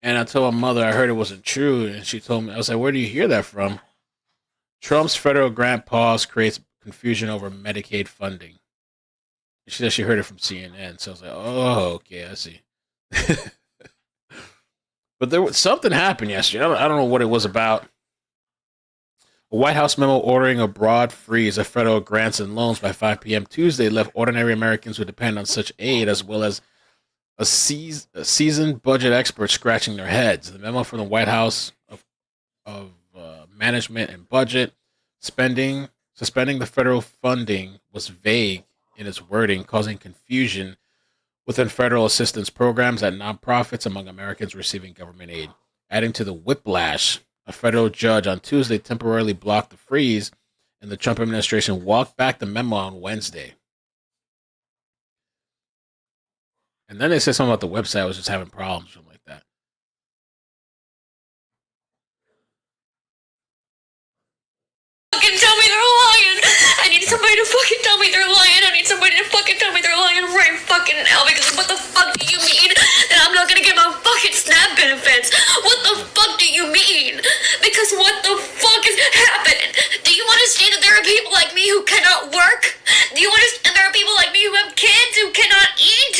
Speaker 1: And I told my mother I heard it wasn't true, and she told me, I was like, where do you hear that from? Trump's federal grant pause creates confusion over Medicaid funding. And she said she heard it from CNN, so I was like, oh, okay, I see. But there was something happened yesterday. I don't know what it was about. A White House memo ordering a broad freeze of federal grants and loans by 5 p.m. Tuesday left ordinary Americans who depend on such aid, as well as a seasoned budget expert, scratching their heads. The memo from the White House of Management and Budget suspending the federal funding was vague in its wording, causing confusion within federal assistance programs and nonprofits among Americans receiving government aid. Adding to the whiplash, a federal judge on Tuesday temporarily blocked the freeze, and the Trump administration walked back the memo on Wednesday. And then they said something about the website was just having problems, something like that.
Speaker 13: Fucking tell me they're lying. I need somebody to fucking tell me they're lying. I need somebody to fucking tell me they're lying right fucking now, because what the fuck do you mean that I'm not gonna get my fucking SNAP benefits? What the fuck do you mean? Because what the fuck is happening? Do you understand that there are people like me who cannot work? Do you understand there are people like me who have kids who cannot eat?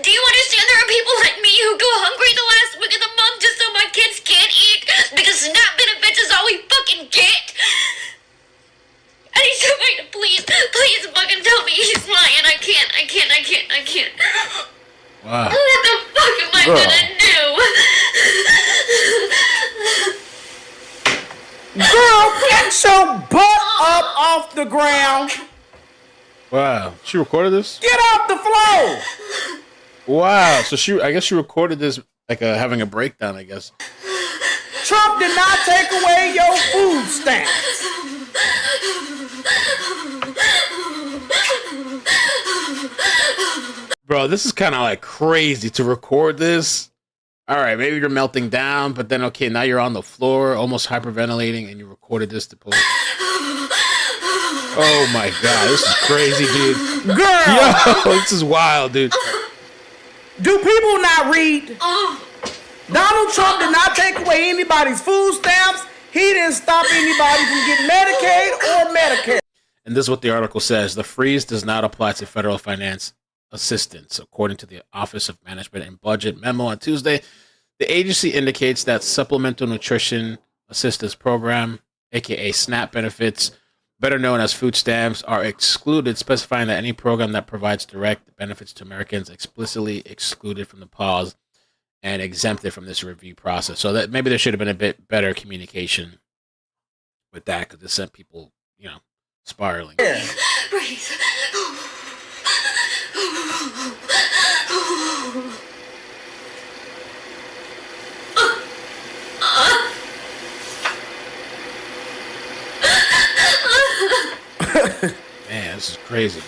Speaker 13: Do you understand there are people like me who go hungry the last week of the month just so my kids can't eat? Because SNAP benefits is all we fucking get. I need somebody to please fucking tell me he's lying. I can't.
Speaker 1: Wow.
Speaker 13: What the fuck am I gonna do?
Speaker 14: Girl, get your butt up off the ground.
Speaker 1: Wow. She recorded this?
Speaker 14: Get off the floor.
Speaker 1: Wow. So I guess she recorded this like having a breakdown, I guess.
Speaker 14: Trump did not take away your food stamps.
Speaker 1: Bro, this is kind of like crazy to record this. All right, maybe you're melting down, but then, okay, now you're on the floor, almost hyperventilating, and you recorded this to post. Oh my God, this is crazy, dude.
Speaker 14: Girl!
Speaker 1: Yo, this is wild, dude.
Speaker 14: Do people not read? Donald Trump did not take away anybody's food stamps. He didn't stop anybody from getting Medicaid or Medicare.
Speaker 1: And this is what the article says. The freeze does not apply to federal finance assistance. According to the Office of Management and Budget memo on Tuesday, the agency indicates that Supplemental Nutrition Assistance Program, aka SNAP benefits, better known as food stamps, are excluded, specifying that any program that provides direct benefits to Americans explicitly excluded from the pause and exempted from this review process. So that maybe there should have been a bit better communication with that, because it sent people, spiraling.
Speaker 13: Breathe.
Speaker 1: Man, this is crazy.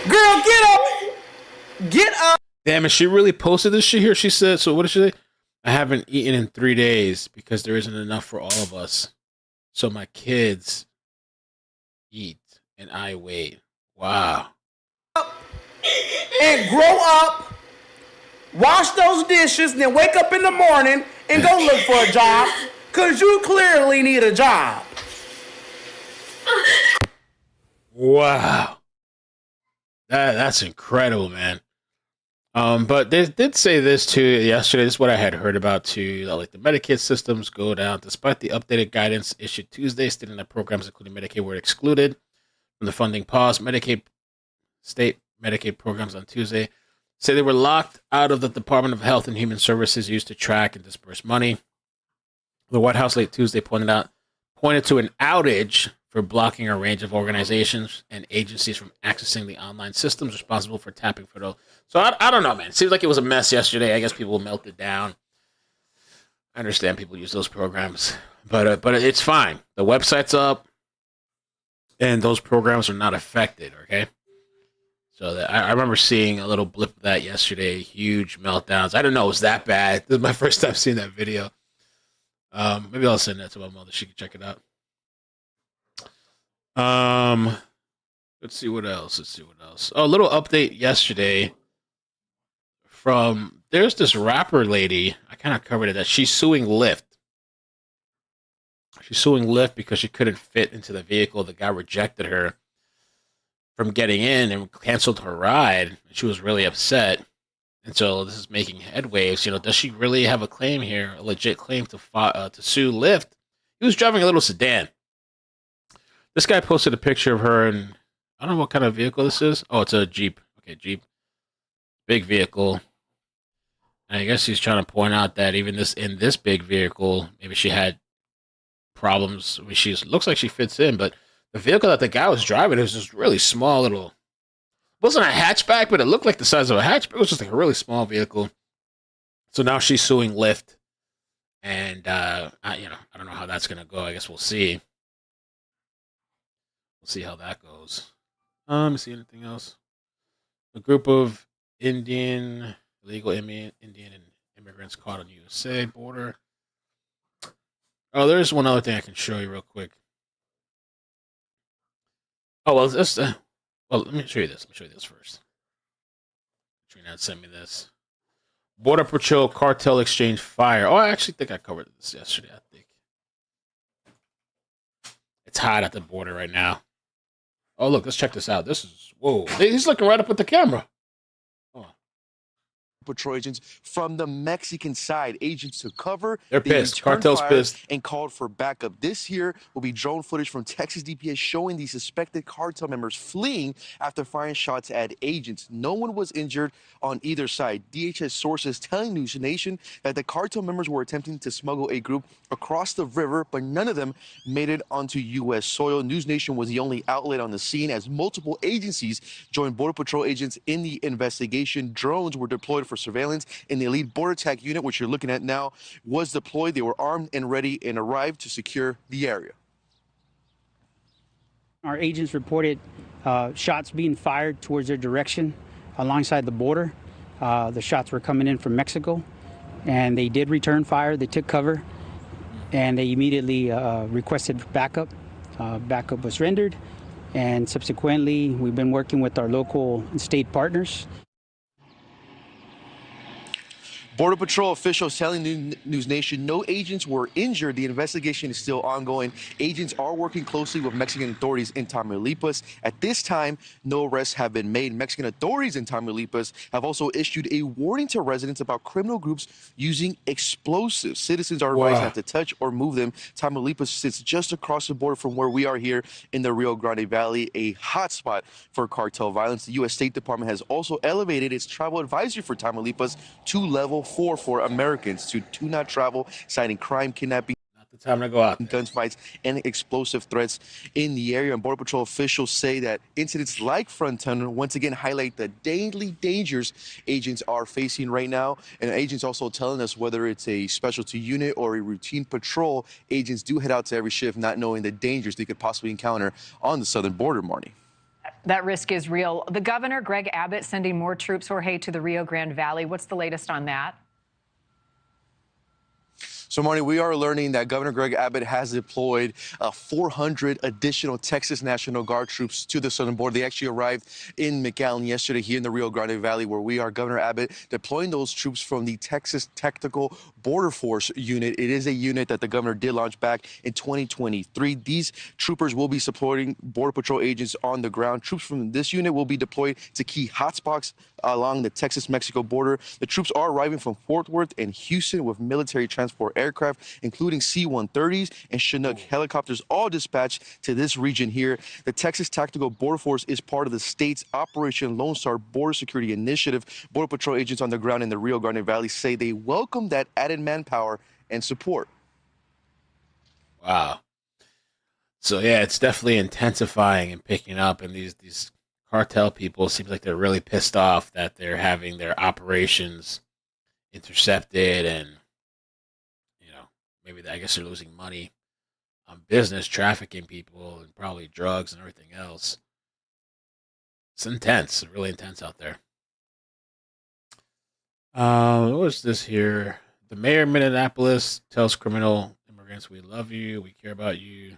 Speaker 14: Girl, get up. Get up.
Speaker 1: Damn, and she really posted this shit here. She said, so what did she say? I haven't eaten in 3 days because there isn't enough for all of us. So my kids eat and I wait. Wow.
Speaker 14: And grow up, wash those dishes, and then wake up in the morning and go look for a job, because you clearly need a job.
Speaker 1: Wow. That's incredible, man. But they did say this too yesterday. This is what I had heard about too. That like the Medicaid systems go down despite the updated guidance issued Tuesday, stating that programs including Medicaid were excluded from the funding pause. State Medicaid programs on Tuesday say they were locked out of the Department of Health and Human Services used to track and disperse money. The White House late Tuesday pointed to an outage for blocking a range of organizations and agencies from accessing the online systems responsible for tapping federal. So I don't know, man. It seems like it was a mess yesterday. I guess people melted down. I understand people use those programs, but it's fine. The website's up, and those programs are not affected. Okay. So I remember seeing a little blip of that yesterday. Huge meltdowns. I didn't know it was that bad. This is my first time seeing that video. Maybe I'll send that to my mother. She can check it out. Let's see what else. Oh, a little update yesterday from there's this rapper lady. I kind of covered it that she's suing Lyft. She's suing Lyft because she couldn't fit into the vehicle. The guy rejected her from getting in and canceled her ride. She was really upset. And so this is making headwaves. Does she really have a claim here, a legit claim to sue Lyft? He was driving a little sedan. This guy posted a picture of her, and I don't know what kind of vehicle this is. Oh, it's a Jeep. Okay, Jeep. Big vehicle. And I guess he's trying to point out that even in this big vehicle, maybe she had problems. I mean, looks like she fits in, but the vehicle that the guy was driving was just really small little. It wasn't a hatchback, but it looked like the size of a hatchback. It was just like a really small vehicle. So now she's suing Lyft, and I don't know how that's gonna go. I guess we'll see. We'll see how that goes. Let me see anything else. A group of illegal Indian immigrants caught on USA border. Oh, there's one other thing I can show you real quick. Oh, well, let me show you this. Let me show you this first. Trina sent me this. Border Patrol cartel exchange fire. Oh, I actually think I covered this yesterday, I think. It's hot at the border right now. Oh, look, let's check this out. This is, whoa. He's looking right up at the camera.
Speaker 15: Patrol agents from the Mexican side. Agents took cover.
Speaker 1: They're pissed. Cartel's pissed.
Speaker 15: And called for backup. This here will be drone footage from Texas DPS showing the suspected cartel members fleeing after firing shots at agents. No one was injured on either side. DHS sources telling News Nation that the cartel members were attempting to smuggle a group across the river, but none of them made it onto U.S. soil. News Nation was the only outlet on the scene as multiple agencies joined Border Patrol agents in the investigation. Drones were deployed for surveillance, and the elite border attack unit, which you're looking at now, was deployed. They were armed and ready and arrived to secure the area.
Speaker 16: Our agents reported shots being fired towards their direction alongside the border. The shots were coming in from Mexico, and they did return fire. They took cover, and they immediately requested backup. Backup was rendered, and subsequently, we've been working with our local and state partners.
Speaker 15: Border Patrol officials telling News Nation no agents were injured. The investigation is still ongoing. Agents are working closely with Mexican authorities in Tamaulipas. At this time, no arrests have been made. Mexican authorities in Tamaulipas have also issued a warning to residents about criminal groups using explosives. Citizens are advised not to touch or move them. Tamaulipas sits just across the border from where we are here in the Rio Grande Valley, a hotspot for cartel violence. The U.S. State Department has also elevated its travel advisory for Tamaulipas to level 4 for Americans to do not travel, citing crime, kidnapping,
Speaker 1: not the time to go out,
Speaker 15: gunfights, and explosive threats in the area. And Border Patrol officials say that incidents like Front Tunnel once again highlight the daily dangers agents are facing right now. And agents also telling us whether it's a specialty unit or a routine patrol, agents do head out to every shift not knowing the dangers they could possibly encounter on the southern border, Marnie.
Speaker 17: That risk is real. The governor, Greg Abbott, sending more troops, Jorge, to the Rio Grande Valley. What's the latest on that?
Speaker 15: So, Marnie, we are learning that Governor Greg Abbott has deployed 400 additional Texas National Guard troops to the southern border. They actually arrived in McAllen yesterday here in the Rio Grande Valley where we are. Governor Abbott deploying those troops from the Texas Tactical Border Force unit. It is a unit that the governor did launch back in 2023. These troopers will be supporting Border Patrol agents on the ground. Troops from this unit will be deployed to key hotspots along the Texas-Mexico border. The troops are arriving from Fort Worth and Houston with military transport aircraft, including C-130s and Chinook helicopters, all dispatched to this region here. The Texas Tactical Border Force is part of the state's Operation Lone Star Border Security Initiative. Border Patrol agents on the ground in the Rio Grande Valley say they welcome that added manpower and support.
Speaker 1: Wow. So, yeah, it's definitely intensifying and picking up, and these cartel people seems like they're really pissed off that they're having their operations intercepted, and maybe I guess they're losing money on business, trafficking people, and probably drugs and everything else. It's intense, really intense out there. What was this here? The mayor of Minneapolis tells criminal immigrants, "We love you, we care about you.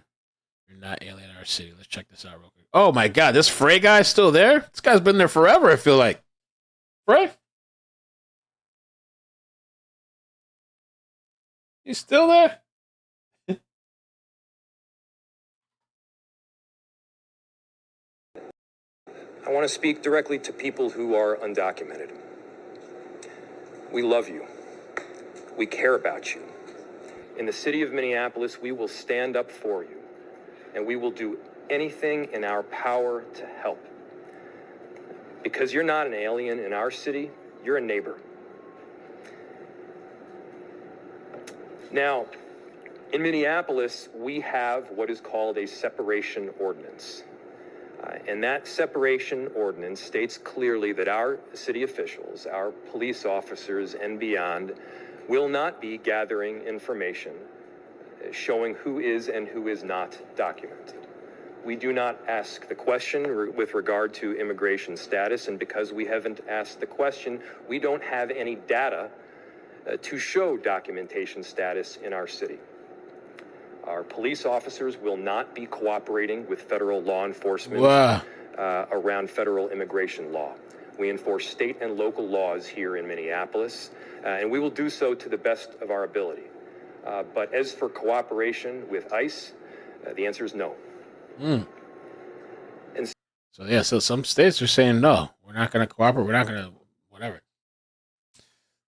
Speaker 1: You're not alien in our city." Let's check this out real quick. Oh my God, this Frey guy's still there? This guy's been there forever, I feel like. Frey? He's still there?
Speaker 18: I want to speak directly to people who are undocumented. We love you. We care about you. In the city of Minneapolis, we will stand up for you, and we will do anything in our power to help. Because you're not an alien in our city, you're a neighbor. Now, in Minneapolis, we have what is called a separation ordinance. And that separation ordinance states clearly that our city officials, our police officers and beyond, will not be gathering information showing who is and who is not documented. We do not ask the question with regard to immigration status, and because we haven't asked the question, we don't have any data to show documentation status in our city. Our police officers will not be cooperating with federal law enforcement around federal immigration law. We enforce state and local laws here in Minneapolis, and we will do so to the best of our ability. But as for cooperation with ICE, the answer is no. And
Speaker 1: so some states are saying no, we're not going to cooperate. We're not going to whatever.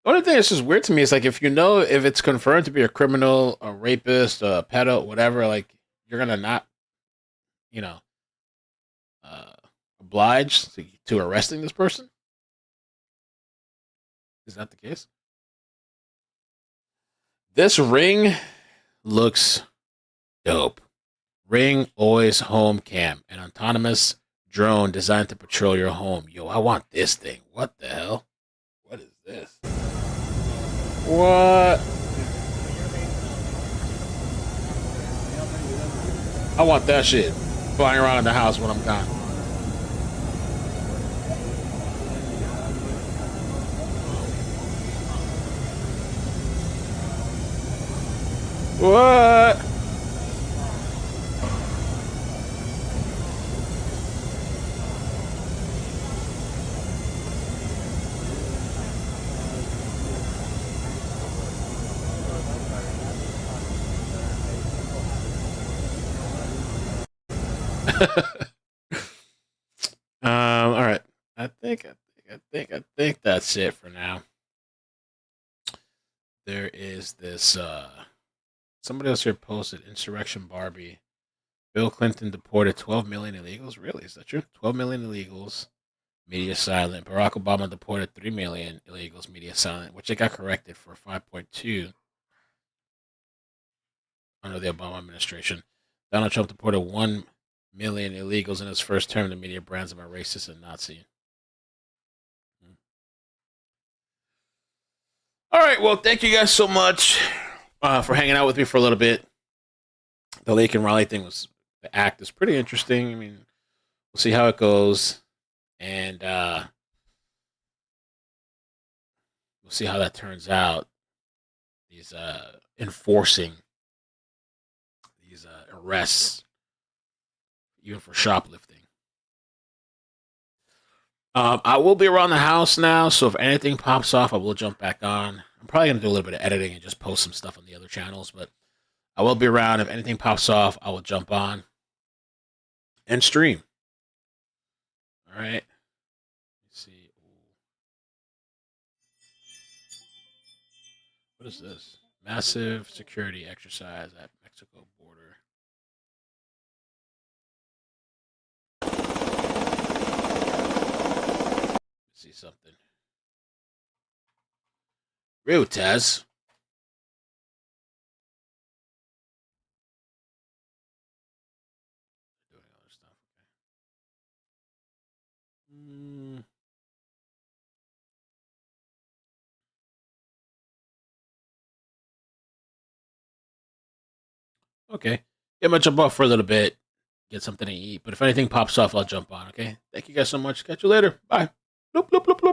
Speaker 1: The only thing that's just weird to me is like if it's confirmed to be a criminal, a rapist, a pedo, whatever, like you're gonna not, obliged to arresting this person. Is that the case? This Ring looks dope. Ring Always Home Cam, an autonomous drone designed to patrol your home. Yo, I want this thing. What the hell? What is this? What? I want that shit flying around in the house when I'm gone. What? All right. I think that's it for now. There is this somebody else here posted Insurrection Barbie. Bill Clinton deported 12 million illegals. Really? Is that true? 12 million illegals. Media silent. Barack Obama deported 3 million illegals. Media silent, which it got corrected for 5.2 under the Obama administration. Donald Trump deported 1 million illegals in his first term. The media brands him a racist and Nazi. All right. Well, thank you guys so much for hanging out with me for a little bit. The Laken Raleigh thing the act is pretty interesting. I mean, we'll see how it goes. And we'll see how that turns out. These enforcing these arrests, even for shoplifting. I will be around the house now, so if anything pops off, I will jump back on. I'm probably going to do a little bit of editing and just post some stuff on the other channels, but I will be around. If anything pops off, I will jump on and stream. All right. Let's see. What is this? Massive security exercise at Mexico border. Let's see something. Real Taz. Doing other stuff. Okay. Okay. I'm gonna jump off for a little bit, get something to eat. But if anything pops off, I'll jump on. Okay. Thank you guys so much. Catch you later. Bye. Bloop, bloop, bloop, bloop.